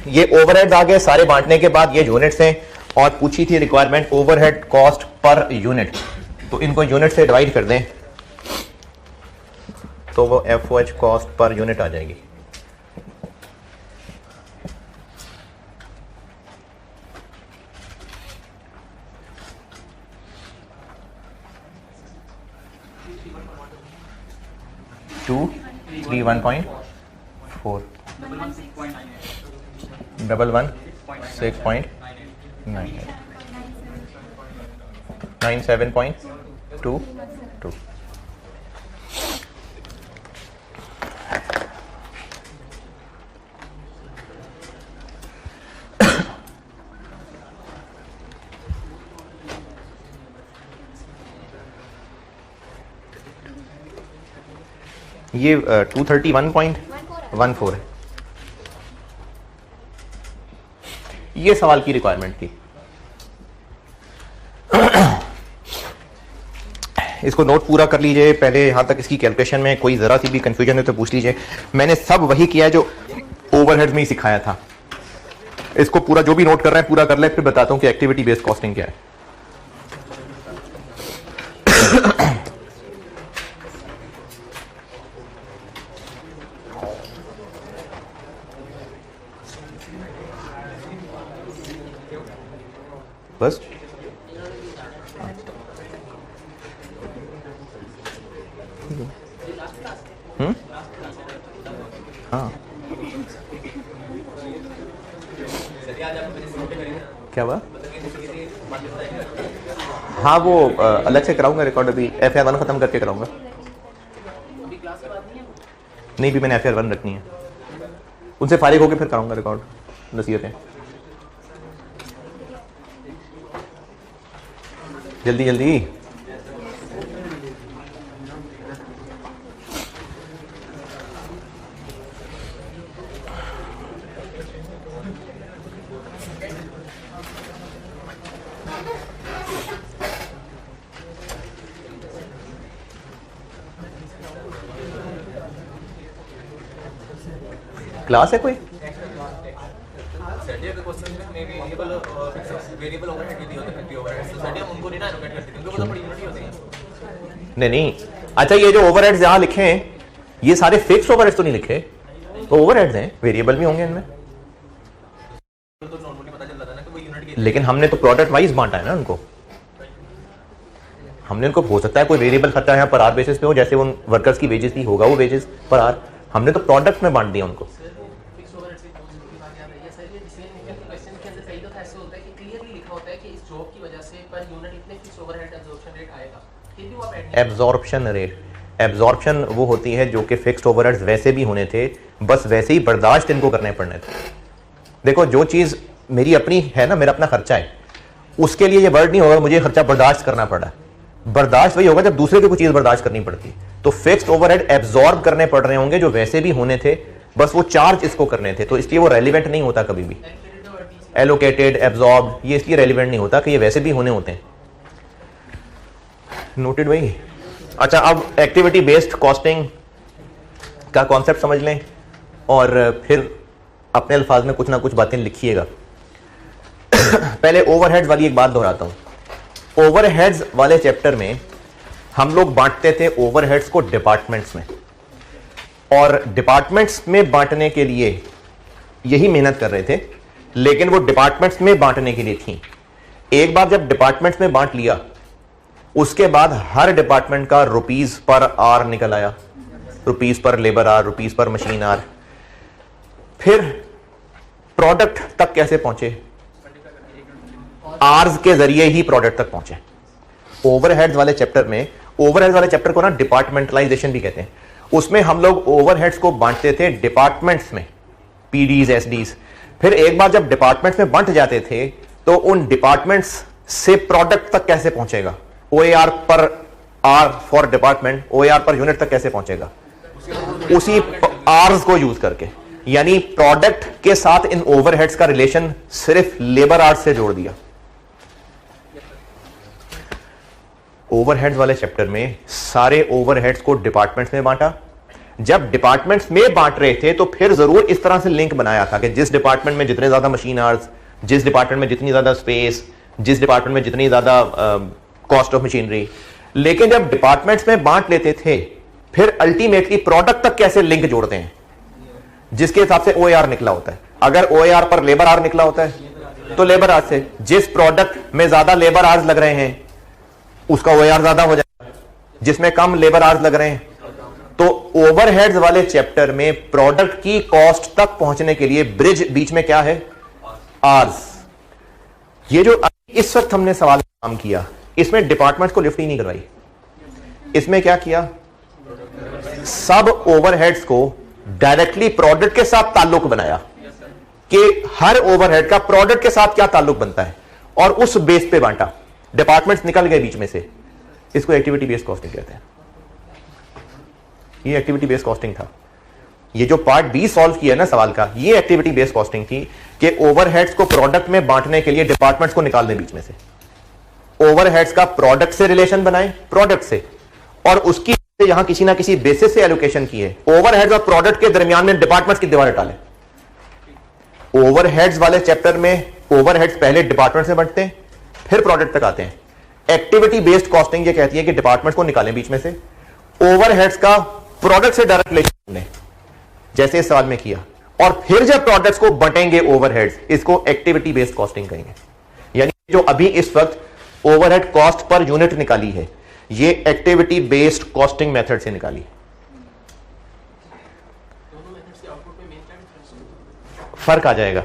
[SPEAKER 1] ये ओवरहेड्स आ गए सारे बांटने के बाद। ये यूनिट्स हैं और पूछी थी requirement overhead cost per unit, तो इनको यूनिट से डिवाइड कर दें तो वो एफओएच कॉस्ट पर यूनिट आ जाएगी। टू 3 1.4 11 6.9 97.9 2 2। ये 231.14 है। ये सवाल की रिक्वायरमेंट थी। इसको नोट पूरा कर लीजिए पहले, यहां तक इसकी कैलकुलेशन में कोई जरा सी भी कंफ्यूजन है तो पूछ लीजिए। मैंने सब वही किया है जो ओवरहेड्स में ही सिखाया था। इसको पूरा जो भी नोट कर रहे हैं पूरा कर ले, फिर बताता हूं कि एक्टिविटी बेस्ड कॉस्टिंग क्या है। बस हाँ क्या हुआ? हाँ वो अलग से कराऊंगा रिकॉर्ड, अभी FR 1 खत्म करके कराऊंगा। नहीं भी मैंने FR 1 रखनी है, उनसे फारिग होकर फिर कराऊंगा रिकॉर्ड नसीहतें। जल्दी जल्दी। क्लास है कोई? नहीं अच्छा, ये जो ओवरहेड्स यहां लिखे हैं ये सारे फिक्स ओवरहेड्स तो नहीं लिखे, तो ओवरहेड्स हैं, वेरिएबल भी होंगे इनमें। लेकिन हमने तो प्रोडक्ट वाइज बांटा है ना उनको। हमने उनको, हो सकता है कोई वेरिएबल खर्चा यहाँ पर आर बेसिस पे हो, जैसे उन वर्कर्स की वेजेस थी, होगा वो वेजेस पर आर। हमने तो प्रोडक्ट में बांट दिया उनको। एब्जॉर्प्शन रेट, एब्जॉर्प्शन वो होती है जो कि फिक्स्ड ओवरहेड्स वैसे भी होने थे, बस वैसे ही बर्दाश्त इनको करने पड़ने थे। देखो जो चीज मेरी अपनी है ना, मेरा अपना खर्चा है, उसके लिए ये वर्ड नहीं होगा मुझे खर्चा बर्दाश्त करना पड़ा। बर्दाश्त वही होगा जब दूसरे की कोई चीज बर्दाश्त करनी पड़ती। तो फिक्स्ड ओवरहेड एब्जॉर्ब करने पड़ रहे होंगे जो वैसे भी होने थे, बस वो चार्ज इसको करने थे, तो इसलिए वो रेलिवेंट नहीं होता कभी भी। एलोकेटेड, एब्जॉर्ब, ये इसलिए रेलिवेंट नहीं होता कि ये वैसे भी होने होते हैं। नोटेड भाई? अच्छा, अब एक्टिविटी बेस्ड कॉस्टिंग का कॉन्सेप्ट समझ लें और फिर अपने अल्फाज में कुछ ना कुछ बातें लिखिएगा। पहले ओवरहेड्स वाली एक बात दोहराता हूं। ओवरहेड्स वाले चैप्टर में हम लोग बांटते थे ओवरहेड्स को डिपार्टमेंट्स में, और डिपार्टमेंट्स में बांटने के लिए यही मेहनत कर रहे थे, लेकिन वो डिपार्टमेंट्स में बांटने के लिए थी। एक बार जब डिपार्टमेंट्स में बांट लिया, उसके बाद हर डिपार्टमेंट का रुपीज पर आर निकल आया, rupees per labour hour, rupees per machine hour. फिर प्रोडक्ट तक कैसे पहुंचे? आर्स के जरिए ही प्रोडक्ट तक पहुंचे। ओवरहेड्स वाले चैप्टर में, ओवरहेड्स वाले चैप्टर को ना डिपार्टमेंटलाइजेशन भी कहते हैं, उसमें हम लोग ओवरहेड्स को बांटते थे डिपार्टमेंट्स में, पीडीज, एसडीज। फिर एक बार जब डिपार्टमेंट्स में बंट जाते थे तो उन डिपार्टमेंट्स से प्रोडक्ट तक कैसे पहुंचेगा? OAR per hour for department, OAR per unit तक कैसे पहुंचेगा? उसी आर्स को यूज करके। यानी प्रोडक्ट के साथ इन ओवरहेड्स का रिलेशन सिर्फ लेबर आर्स से जोड़ दिया। ओवरहेड्स वाले चैप्टर में सारे ओवरहेड्स को डिपार्टमेंट्स में बांटा। जब डिपार्टमेंट्स में बांट रहे थे तो फिर जरूर इस तरह से लिंक बनाया था कि जिस डिपार्टमेंट में जितने ज्यादा मशीन आवर्स, जिस डिपार्टमेंट में जितनी ज्यादा स्पेस, जिस डिपार्टमेंट में जितनी ज्यादा कॉस्ट ऑफ मशीनरी। लेकिन जब डिपार्टमेंट्स में बांट लेते थे फिर अल्टीमेटली प्रोडक्ट तक कैसे लिंक जोड़ते हैं, जिसके हिसाब से OAR निकला होता है। अगर OAR पर लेबर आर निकला होता है तो लेबर आर से जिस प्रोडक्ट में ज्यादा लेबर आर्स लग रहे हैं उसका OAR ज्यादा हो जाएगा, जिसमें कम लेबर आर्स लग रहे हैं। तो ओवरहेड्स वाले चैप्टर में प्रोडक्ट की कॉस्ट तक पहुंचने के लिए ब्रिज बीच में क्या है? आर्स। ये जो इस वक्त हमने सवाल काम किया, इसमें डिपार्टमेंट्स को लिफ्ट ही नहीं करवाई, इसमें क्या किया, सब ओवरहेड्स को डायरेक्टली प्रोडक्ट के साथ ताल्लुक बनाया कि हर ओवरहेड का प्रोडक्ट के साथ क्या ताल्लुक बनता है, और उस बेस पे बांटा। डिपार्टमेंट्स निकल गए बीच में से, इसको एक्टिविटी बेस्ड कॉस्टिंग कहते हैं। ये एक्टिविटी बेस्ड कॉस्टिंग था। ये जो पार्ट बी सॉल्व किया ना सवाल का, ये एक्टिविटी बेस्ड कॉस्टिंग थी कि ओवरहेड्स को प्रोडक्ट में बांटने के लिए डिपार्टमेंट्स को निकाल दें बीच में से, ओवरहेड्स का प्रोडक्ट से रिलेशन बनाए, प्रोडक्ट से, और उसकी यहां किसी ना किसी बेसिस से एलोकेशन की है। ओवरहेड्स और प्रोडक्ट के दरमियान में डिपार्टमेंट्स की दीवार डालें। ओवरहेड्स वाले चैप्टर में ओवरहेड्स पहले डिपार्टमेंट से बढ़ते हैं, फिर प्रोडक्ट तक आते हैं। एक्टिविटी बेस्ड कॉस्टिंग ये कहती है कि डिपार्टमेंट्स को निकालें बीच में से, ओवरहेड्स का प्रोडक्ट से डायरेक्ट रिलेशन लें, जैसे इस सवाल में किया, और फिर जब प्रोडक्ट्स को बंटेंगे ओवरहेड्स, इसको एक्टिविटी बेस्ड कॉस्टिंग कहेंगे। यानी जो अभी इस वक्त ओवरहेड कॉस्ट पर यूनिट निकाली है, ये एक्टिविटी बेस्ड कॉस्टिंग मेथड से निकाली। फर्क आ जाएगा,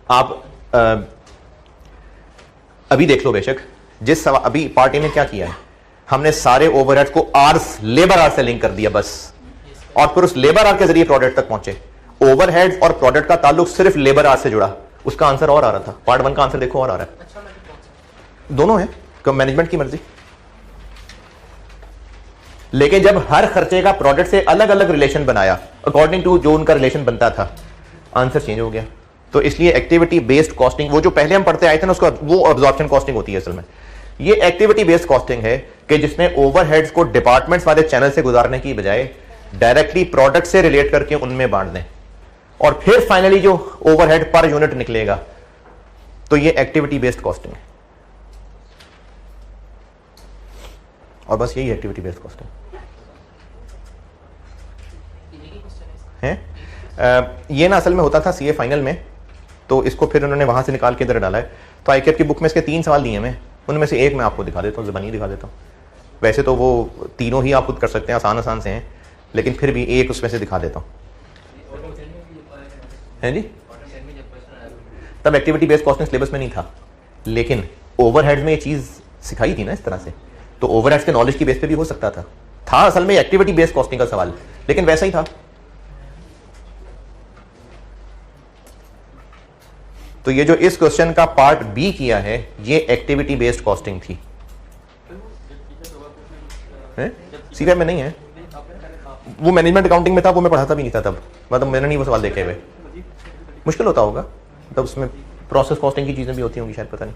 [SPEAKER 1] आप अभी देख लो बेशक। जिस सवाल अभी पार्टी ने क्या किया है, हमने सारे ओवरहेड्स को आर्स, लेबर आर से लिंक कर दिया बस, और फिर उस लेबर आर के जरिए प्रोडक्ट तक पहुंचे। ओवरहेड्स और प्रोडक्ट का ताल्लुक सिर्फ लेबर आर से जुड़ा, उसका आंसर और आ रहा था। पार्ट 1 का आंसर देखो और आ रहा है, दोनों है, मैनेजमेंट की मर्जी। लेकिन जब हर खर्चे का प्रोडक्ट से अलग अलग रिलेशन बनाया, अकॉर्डिंग टू जो उनका रिलेशन बनता था, आंसर चेंज हो गया। तो इसलिए एक्टिविटी बेस्ड कॉस्टिंग, वो जो पहले हम पढ़ते आए थे ना, उसका वो अब्जॉर्प्शन कॉस्टिंग होती है असल में। ये एक्टिविटी बेस्ड कॉस्टिंग है कि जिसमें ओवरहेड्स को डिपार्टमेंट्स वाले चैनल से गुजारने की बजाय डायरेक्टली प्रोडक्ट से रिलेट करके उनमें बांट दें, और फिर फाइनली जो ओवरहेड पर यूनिट निकलेगा, तो ये एक्टिविटी बेस्ड कॉस्टिंग है। और बस यही एक्टिविटी बेस्ड कॉस्टिंग है। ये ना असल में होता था सीए फाइनल में, तो इसको फिर उन्होंने वहां से निकाल के इधर डाला है। तो आईकेप की बुक में इसके 3 सवाल दिए मैं, उनमें से एक मैं आपको दिखा देता हूँ, ज़बानी दिखा देता हूँ। वैसे तो वो तीनों ही आप खुद कर सकते हैं, आसान आसान से हैं, लेकिन फिर भी एक उसमें से दिखा देता हूँ। है जी, तब एक्टिविटी बेस्ड कॉस्टिंग सिलेबस में नहीं था, लेकिन ओवरहेड्स में ये चीज़ सिखाई थी ना इस तरह से, तो ओवरहेड्स के नॉलेज की बेस पे भी हो सकता था असल में एक्टिविटी बेस्ड कॉस्टिंग का सवाल, लेकिन वैसा ही था। तो ये जो इस क्वेश्चन का पार्ट बी किया है, ये एक्टिविटी बेस्ड कॉस्टिंग थी। सीफे में नहीं है, वो मैनेजमेंट अकाउंटिंग में था, वो मैं पढ़ाता भी नहीं था तब, मतलब मैंने नहीं वो सवाल देखे हुए। मुश्किल होता होगा तब, उसमें प्रोसेस कॉस्टिंग की चीजें भी होती होंगी शायद, पता नहीं।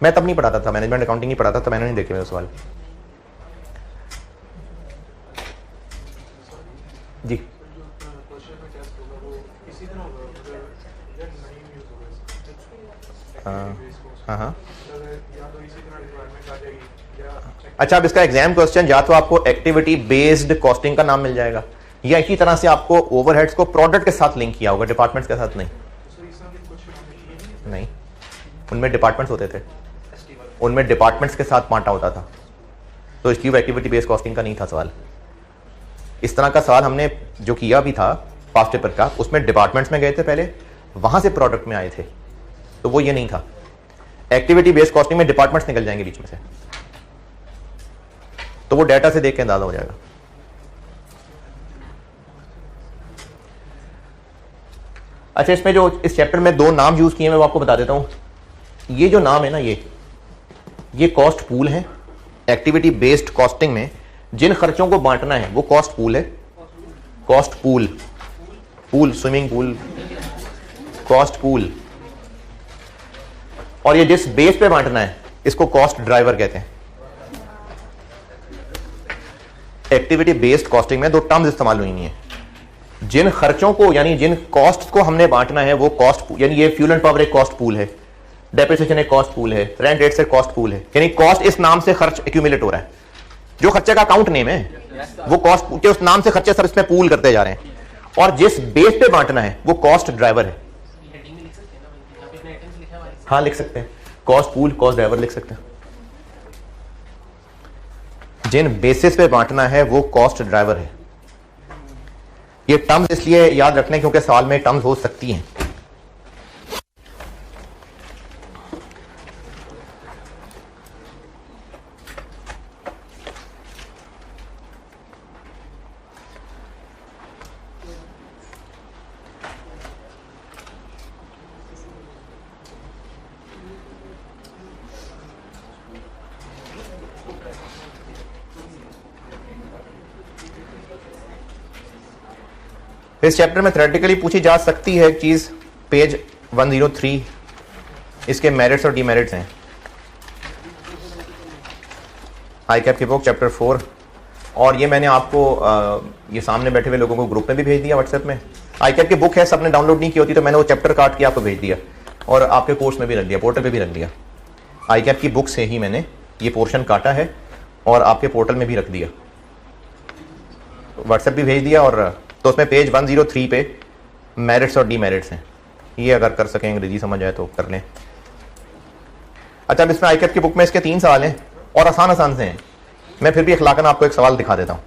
[SPEAKER 1] मैं तब नहीं पढ़ाता था, मैनेजमेंट अकाउंटिंग नहीं पढ़ाता, तो मैंने नहीं देखे हुए सवाल। जी हाँ। अच्छा, अब इसका एग्जाम क्वेश्चन या तो आपको एक्टिविटी बेस्ड कॉस्टिंग का नाम मिल जाएगा, या इसी तरह से आपको ओवरहेड्स को प्रोडक्ट के साथ लिंक किया होगा, डिपार्टमेंट्स के साथ नहीं। उनमें डिपार्टमेंट्स होते थे, उनमें डिपार्टमेंट्स के साथ बांटा होता था, तो इसलिए एक्टिविटी बेस्ड कॉस्टिंग का नहीं था सवाल। इस तरह का सवाल हमने जो किया भी था पास्ट पेपर का, उसमें डिपार्टमेंट्स में गए थे पहले, वहां से प्रोडक्ट में आए थे, तो वो ये नहीं था। एक्टिविटी बेस्ड कॉस्टिंग में डिपार्टमेंट्स निकल जाएंगे बीच में से, तो वो डाटा से देख के अंदाजा हो जाएगा। अच्छा, इसमें जो इस चैप्टर में 2 नाम यूज किए मैं वो आपको बता देता हूं। ये जो नाम है ना, ये कॉस्ट पूल है। एक्टिविटी बेस्ड कॉस्टिंग में जिन खर्चों को बांटना है वो कॉस्ट पूल है। Cost pool, pool swimming pool, cost pool. और ये जिस बेस पे बांटना है इसको कॉस्ट ड्राइवर कहते हैं। एक्टिविटी बेस्ड कॉस्टिंग में 2 टर्म्स इस्तेमाल हुई हैं। जिन खर्चों को, यानी जिन कॉस्ट को हमने बांटना है वो कॉस्ट, यानी ये फ्यूल एंड पावर एक कॉस्ट पूल है, डेप्रिसिएशन एक कॉस्ट पूल है, रेंट रेट से कॉस्ट पूल है, यानी कॉस्ट इस नाम से खर्च एक्यूमुलेट हो रहा है। जो खर्चे का अकाउंट नेम है वो कॉस्ट के उस नाम से खर्चे सर इसमें पूल करते जा रहे हैं, और जिस बेस पे बांटना है वो कॉस्ट ड्राइवर है। हाँ लिख सकते हैं, कॉस्ट पूल कॉस्ट ड्राइवर लिख सकते हैं। जिन बेसिस पे बांटना है वो कॉस्ट ड्राइवर है। ये टर्म्स इसलिए याद रखने क्योंकि सवाल में टर्म्स हो सकती हैं। इस चैप्टर में थ्योरेटिकली पूछी जा सकती है एक चीज, पेज 103, इसके मेरिट्स और डीमेरिट्स हैं। आई कैप की बुक चैप्टर 4, और ये मैंने आपको ये सामने बैठे हुए लोगों को ग्रुप में भी भेज दिया व्हाट्सएप में। आई कैप की बुक है, सबने डाउनलोड नहीं की होती तो मैंने वो चैप्टर काट के आपको भेज दिया और आपके कोर्स में भी रख दिया, पोर्टल पे भी रख दिया। आई कैप की बुक से ही मैंने ये पोर्शन काटा है और आपके पोर्टल में भी रख दिया, व्हाट्सएप भी भेज दिया। और तो उसमें पेज 103 पे मेरिट्स और डीमेरिट्स हैं, ये अगर कर सकें, अंग्रेजी समझ आए तो कर लें। अच्छा, अब इसमें आई कैप की बुक में इसके 3 सवाल हैं और आसान आसान से हैं। मैं फिर भी अखलाकन आपको एक सवाल दिखा देता हूं।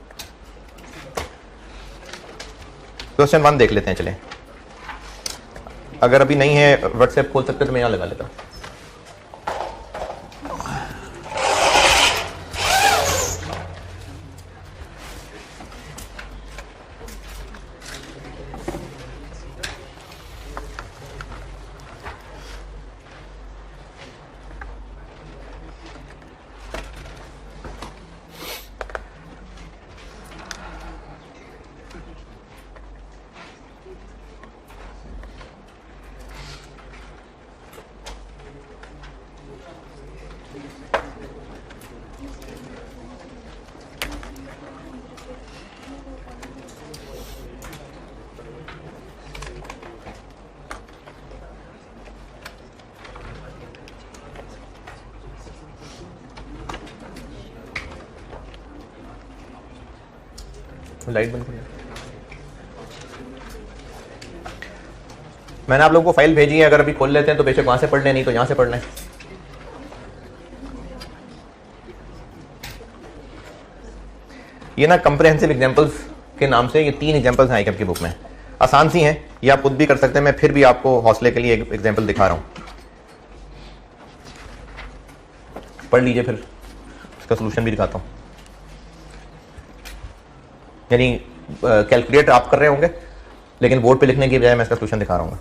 [SPEAKER 1] क्वेश्चन 1 देख लेते हैं। चलें, अगर अभी नहीं है व्हाट्सएप खोल सकते तो मैं यहां लगा लेता हूं। लाइट बंद कर। मैंने आप लोगों को फाइल भेजी है, अगर अभी खोल लेते हैं तो बेशक वहां से पढ़ लें, नहीं तो यहां से पढ़ लें। ये ना कंप्रिहेंसिव एग्जांपल्स के नाम से ये 3 एग्जांपल्स हैं आई कैप की बुक में, आसान सी हैं, ये आप खुद भी कर सकते हैं। मैं फिर भी आपको हौसले के लिए एक एग्जांपल दिखा रहा हूं, पढ़ लीजिए, फिर इसका सोल्यूशन भी दिखाता हूं। यानी कैलकुलेट आप कर रहे होंगे लेकिन बोर्ड पे लिखने की बजाय मैं इसका सोल्यूशन दिखा रहा हूँ,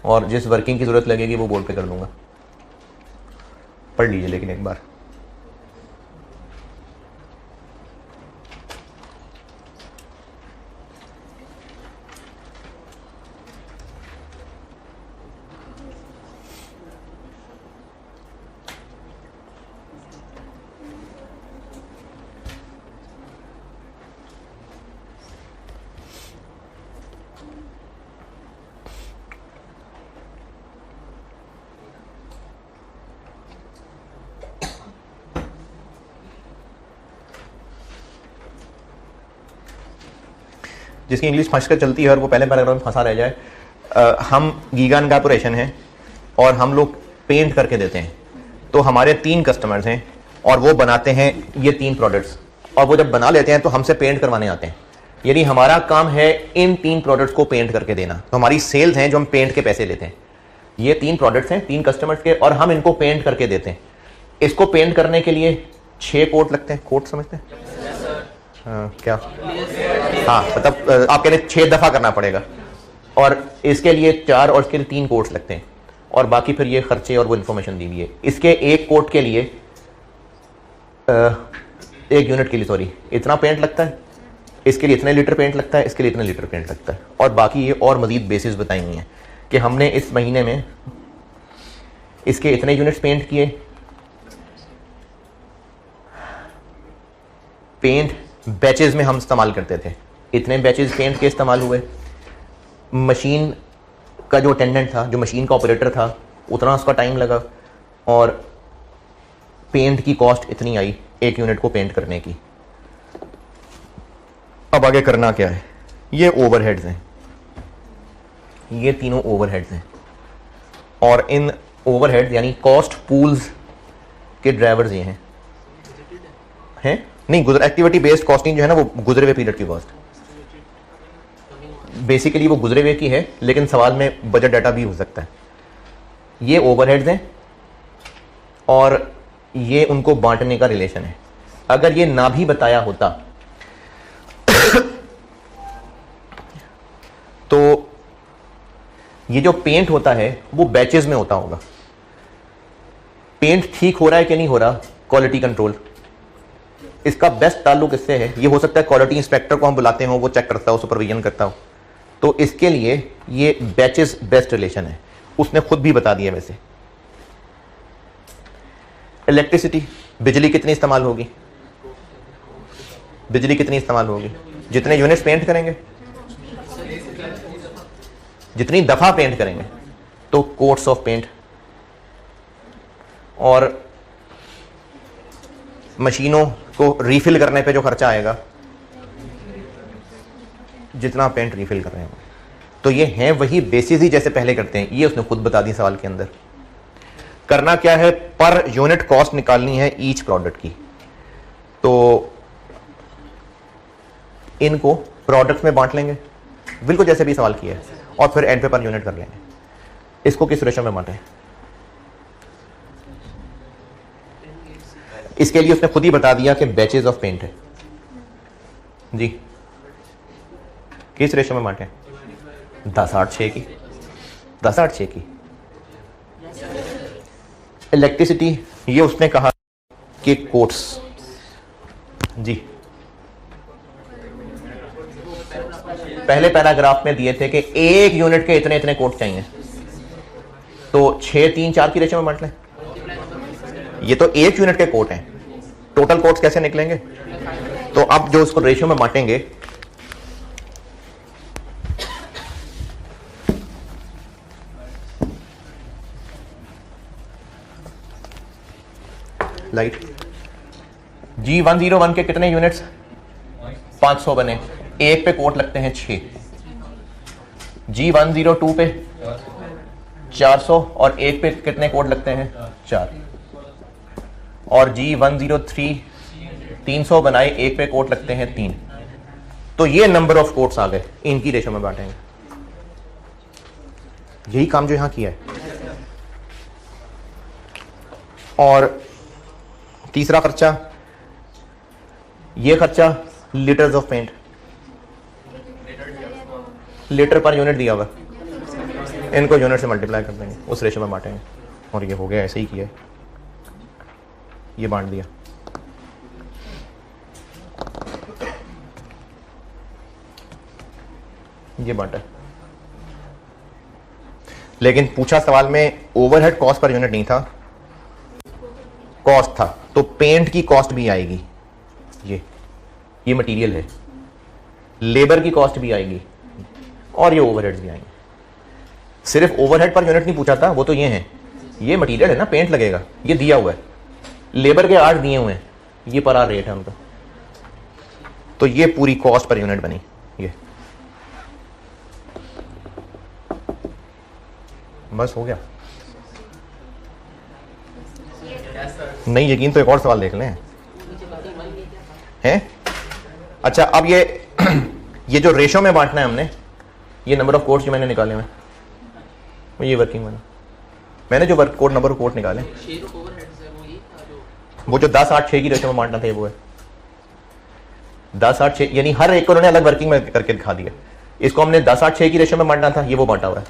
[SPEAKER 1] और जिस वर्किंग की जरूरत लगेगी वो बोर्ड पे कर लूंगा। पढ़ लीजिए लेकिन एक बार। जिसकी इंग्लिश फंस कर चलती है और वो पहले पैराग्राफ में फंसा रह जाए। हम गीगान का ऑपरेशन है और हम लोग पेंट करके देते हैं, तो हमारे 3 कस्टमर्स हैं और वो बनाते हैं ये 3 प्रोडक्ट्स, और वो जब बना लेते हैं तो हमसे पेंट करवाने आते हैं। यानी हमारा काम है इन 3 प्रोडक्ट्स को पेंट करके देना, तो हमारी सेल्स हैं जो हम पेंट के पैसे लेते हैं। ये 3 प्रोडक्ट्स हैं 3 कस्टमर्स के और हम इनको पेंट करके देते हैं। इसको पेंट करने के लिए 6 कोट लगते हैं, कोट समझते हैं? क्या? हाँ, मतलब आप कह रहे 6 दफा करना पड़ेगा, और इसके लिए 4 और इसके लिए 3 कोट्स लगते हैं, और बाकी फिर ये खर्चे और वो इन्फॉर्मेशन दी हुई है। इसके एक कोट के लिए 1 यूनिट के लिए सॉरी इतना पेंट लगता है, इसके लिए इतने लीटर पेंट लगता है, इसके लिए इतने लीटर पेंट लगता है, और बाकी ये और मजीद बेसिस बताई हुई हैं कि हमने इस महीने में इसके इतने यूनिट्स पेंट किए। पेंट बैचेस में हम इस्तेमाल करते थे, इतने बैचेस पेंट के इस्तेमाल हुए। मशीन का जो अटेंडेंट था, जो मशीन का ऑपरेटर था, उतना उसका टाइम लगा, और पेंट की कॉस्ट इतनी आई 1 यूनिट को पेंट करने की। अब आगे करना क्या है? ये ओवरहेड्स हैं, ये तीनों ओवरहेड्स हैं, और इन ओवरहेड्स यानी कॉस्ट पूल्स के ड्राइवर्स ये हैं नहीं, एक्टिविटी बेस्ड कॉस्टिंग जो है ना वो गुजरे हुए पीरियड की कॉस्ट, बेसिकली वो गुजरे हुए की है, लेकिन सवाल में बजट डाटा भी हो सकता है। ये ओवरहेड्स हैं और ये उनको बांटने का रिलेशन है। अगर ये ना भी बताया होता तो ये जो पेंट होता है वो बैचेस में होता होगा। पेंट ठीक हो रहा है कि नहीं हो रहा, क्वालिटी कंट्रोल, इसका बेस्ट ताल्लुक इससे है, ये हो सकता है क्वालिटी इंस्पेक्टर को हम बुलाते हो, वो चेक करता हो, सुपरविजन करता हो, तो इसके लिए ये बैचेस बेस्ट रिलेशन है, उसने खुद भी बता दिया। वैसे इलेक्ट्रिसिटी, बिजली कितनी इस्तेमाल होगी, बिजली कितनी इस्तेमाल होगी, जितने यूनिट्स पेंट करेंगे, जितनी दफा पेंट करेंगे, तो कोट्स ऑफ पेंट, और मशीनों को रीफिल करने पे जो खर्चा आएगा, जितना पेंट रीफिल कर रहे हैं। तो ये हैं वही बेसिस ही जैसे पहले करते हैं, ये उसने खुद बता दी सवाल के अंदर। करना क्या है, पर यूनिट कॉस्ट निकालनी है ईच प्रोडक्ट की। तो इनको प्रोडक्ट्स में बांट लेंगे, बिल्कुल जैसे भी सवाल किया है, और फिर एंड पे पर यूनिट कर लेंगे। इसको किस रेशो में बांटें, इसके लिए उसने खुद ही बता दिया कि बैचेस ऑफ पेंट है जी। किस रेशो में बांटें, 10/8/6 की, 10/8/6 की। इलेक्ट्रिसिटी, ये उसने कहा कि कोट्स जी, पहले पैराग्राफ में दिए थे कि एक यूनिट के इतने इतने कोट चाहिए, तो 6-3-4 की रेशो में बांट लें। ये तो एक यूनिट के कोट हैं, टोटल कोट्स कैसे निकलेंगे, तो अब जो उसको रेशियो में बांटेंगे, लाइट G101 के कितने यूनिट्स, 500 बने, एक पे कोट लगते हैं 6, G102 पे 400 और एक पे कितने कोट लगते हैं, 4, और G103 300 बनाए, एक पे कोट लगते हैं 3। तो ये नंबर ऑफ कोट्स आ गए, इनकी रेशो में बांटेंगे। यही काम जो यहां किया है। और तीसरा खर्चा, ये खर्चा litres of paint, litre per unit दिया हुआ, इनको यूनिट से मल्टीप्लाई कर देंगे, उस रेशो में बांटेंगे। और ये हो गया, ऐसे ही किया है, ये बांट दिया। ये बांटा, लेकिन पूछा सवाल में ओवरहेड कॉस्ट पर यूनिट नहीं था, कॉस्ट था, तो पेंट की कॉस्ट भी आएगी, ये मटेरियल है, लेबर की कॉस्ट भी आएगी, और ये ओवरहेड्स भी आएंगे। सिर्फ ओवरहेड पर यूनिट नहीं पूछा था, वो तो ये है, ये मटेरियल है ना, पेंट लगेगा, ये दिया हुआ है, लेबर के आर्ट दिए हुए हैं, ये पर आर रेट है उनका, तो ये पूरी कॉस्ट पर यूनिट बनी। ये बस हो गया। नहीं यकीन तो एक और सवाल देख लें, हैं? अच्छा, अब ये जो रेशो में बांटना है हमने, ये नंबर ऑफ कोट्स जो मैंने निकाले हैं, ये वर्किंग मैंने जो work code number of coat निकाले, वो जो 10/8/6 की रेशो में बांटना था, वो है 10/8/6, यानी हर एक को उन्होंने अलग वर्किंग में करके दिखा दिया। इसको हमने 10/8/6 की रेशो में बांटना था, ये वो बांटा हुआ है।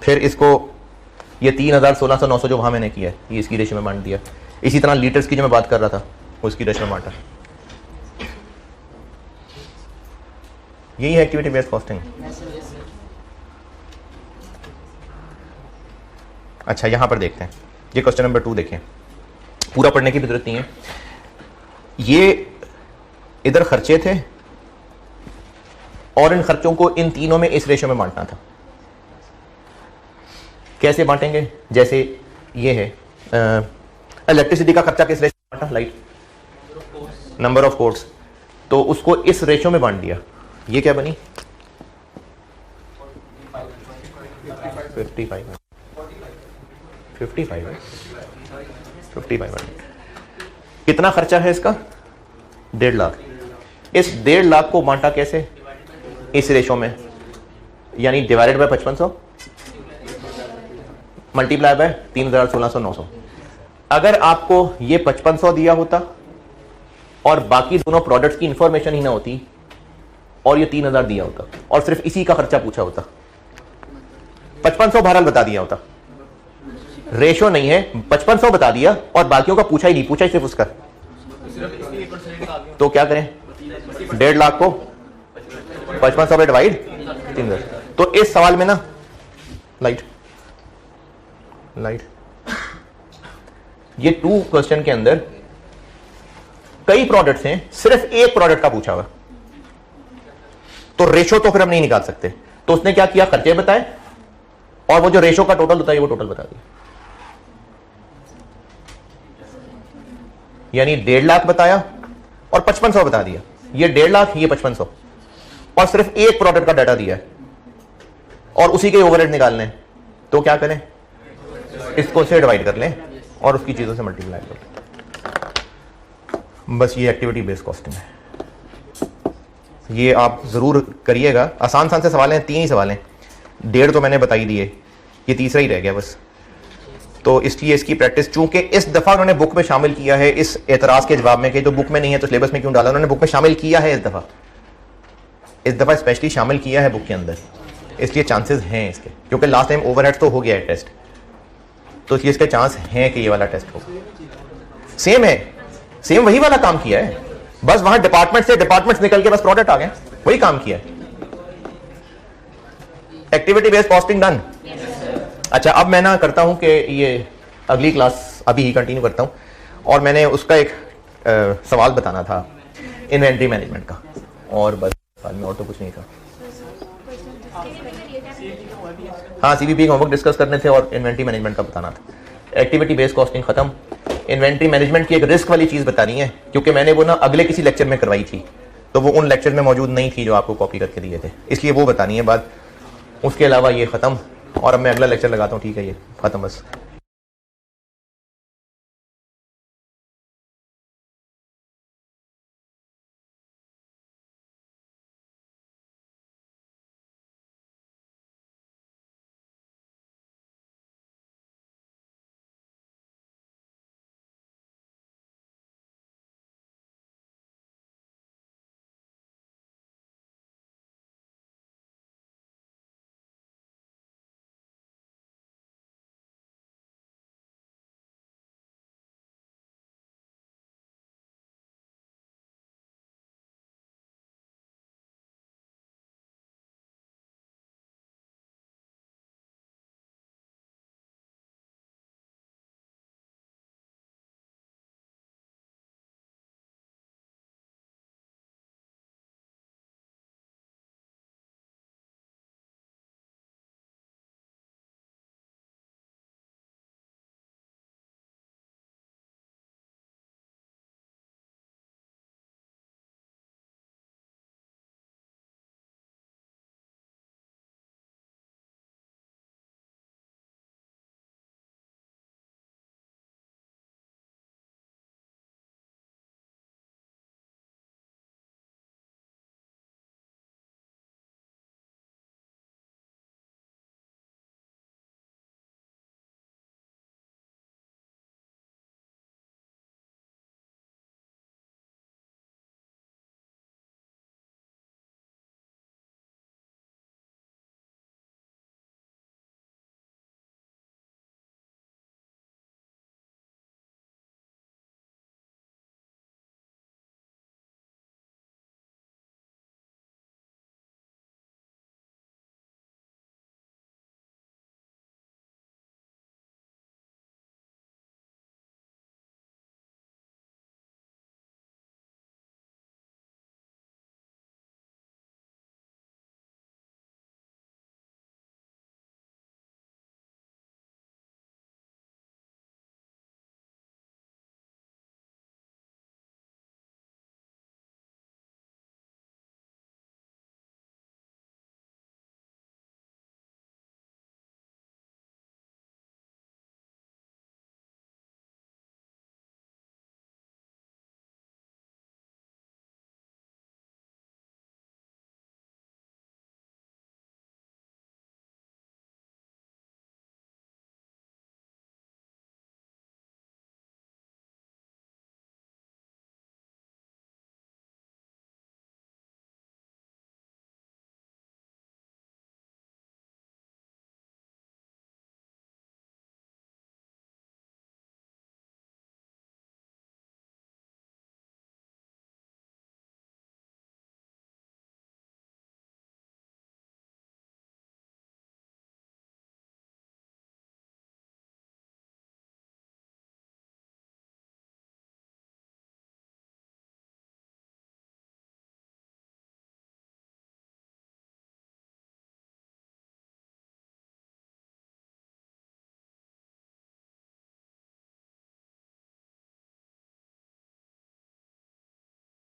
[SPEAKER 1] फिर इसको ये 3000, 1600, 900 जो वहां मैंने किया है, ये इसकी रेशो में बांट दिया। इसी तरह लीटर्स की जो मैं बात कर रहा था, वो इसकी रेशो में बांटा। यही है एक्टिविटी बेस्ड कॉस्टिंग। अच्छा, यहां पर देखते हैं, ये क्वेश्चन नंबर 2 देखें, पूरा पढ़ने की भी जरूरत नहीं है। ये इधर खर्चे थे और इन खर्चों को इन तीनों में इस रेशो में बांटना था। कैसे बांटेंगे, जैसे ये है इलेक्ट्रिसिटी का खर्चा किस रेशो में बांटा, लाइट नंबर ऑफ कोट्स, तो उसको इस रेशो में बांट दिया। ये क्या बनी, 55 कितना खर्चा है इसका, 1.5 लाख। इस 1.5 लाख को बांटा कैसे, इस रेशो में, यानी डिवाइडेड बाय 5500 मल्टीप्लाई बाय 3000, 1600, 900। अगर आपको ये 5500 दिया होता और बाकी दोनों प्रोडक्ट्स की इंफॉर्मेशन ही ना होती, और ये 3000 दिया होता और सिर्फ इसी का खर्चा पूछा होता, 5500 बहरहाल बता दिया होता, रेशो नहीं है, 5500 बता दिया और बाकियों का पूछा ही नहीं, पूछा ही सिर्फ उसका, तो क्या करें, 1.5 लाख को 5500 पे डिवाइड 3,000। तो इस सवाल में ना लाइट ये 2 क्वेश्चन के अंदर कई प्रोडक्ट्स हैं, सिर्फ एक प्रोडक्ट का पूछा हुआ, तो रेशो तो फिर हम नहीं निकाल सकते। तो उसने क्या किया, खर्चे बताए और वो जो रेशो का टोटल होता है वो टोटल बता दिया। यानी 1.5 लाख बताया और 5500 बता दिया। ये 1.5 लाख, ये 5500, और सिर्फ एक प्रोडक्ट का डाटा दिया है और उसी के ओवरहेड निकालने हैं। तो क्या करें, इसको से डिवाइड कर लें और उसकी चीजों से मल्टीप्लाई कर लें। बस ये एक्टिविटी बेस्ड कॉस्टिंग है, ये आप जरूर करिएगा। आसान से सवाल हैं, 3 ही सवाल हैं, 1.5 तो मैंने बता ही दिए, ये तीसरा ही रह गया बस। तो इसलिए इसकी प्रैक्टिस, चूंकि इस दफा उन्होंने बुक में शामिल किया है इस एतराज के जवाब में कि तो बुक में नहीं है तो सिलेबस में क्यों डाला, उन्होंने बुक में शामिल किया है इस दफा स्पेशली शामिल किया है बुक के अंदर, इसलिए चांसेस हैं इसके, क्योंकि लास्ट टाइम ओवरहेड तो हो गया है टेस्ट, तो इसलिए इसके चांस हैं कि ये वाला टेस्ट होगा। सेम है, सेम वही वाला काम किया है, बस वहां डिपार्टमेंट से डिपार्टमेंट्स निकल के बस प्रोडक्ट आ गए, वही काम किया है। Activity based costing done. अच्छा, अब मैं ना करता हूं कि ये अगली क्लास अभी ही कंटिन्यू करता हूं, और मैंने उसका एक सवाल बताना था इन्वेंट्री मैनेजमेंट का, और बस में और तो कुछ नहीं था। हाँ, सीवीपी होमवर्क डिस्कस करने थे और इन्वेंट्री मैनेजमेंट का बताना था। एक्टिविटी बेस्ड कॉस्टिंग खत्म। इन्वेंट्री मैनेजमेंट की एक रिस्क वाली चीज बतानी है, क्योंकि मैंने वो ना अगले किसी लेक्चर में करवाई थी, तो वो उन लेक्चर में मौजूद नहीं थी जो आपको कॉपी करके दिए थे, इसलिए वो बतानी है बात। उसके अलावा ये खत्म, और अब मैं अगला लेक्चर लगाता हूँ, ठीक है, ये खत्म बस।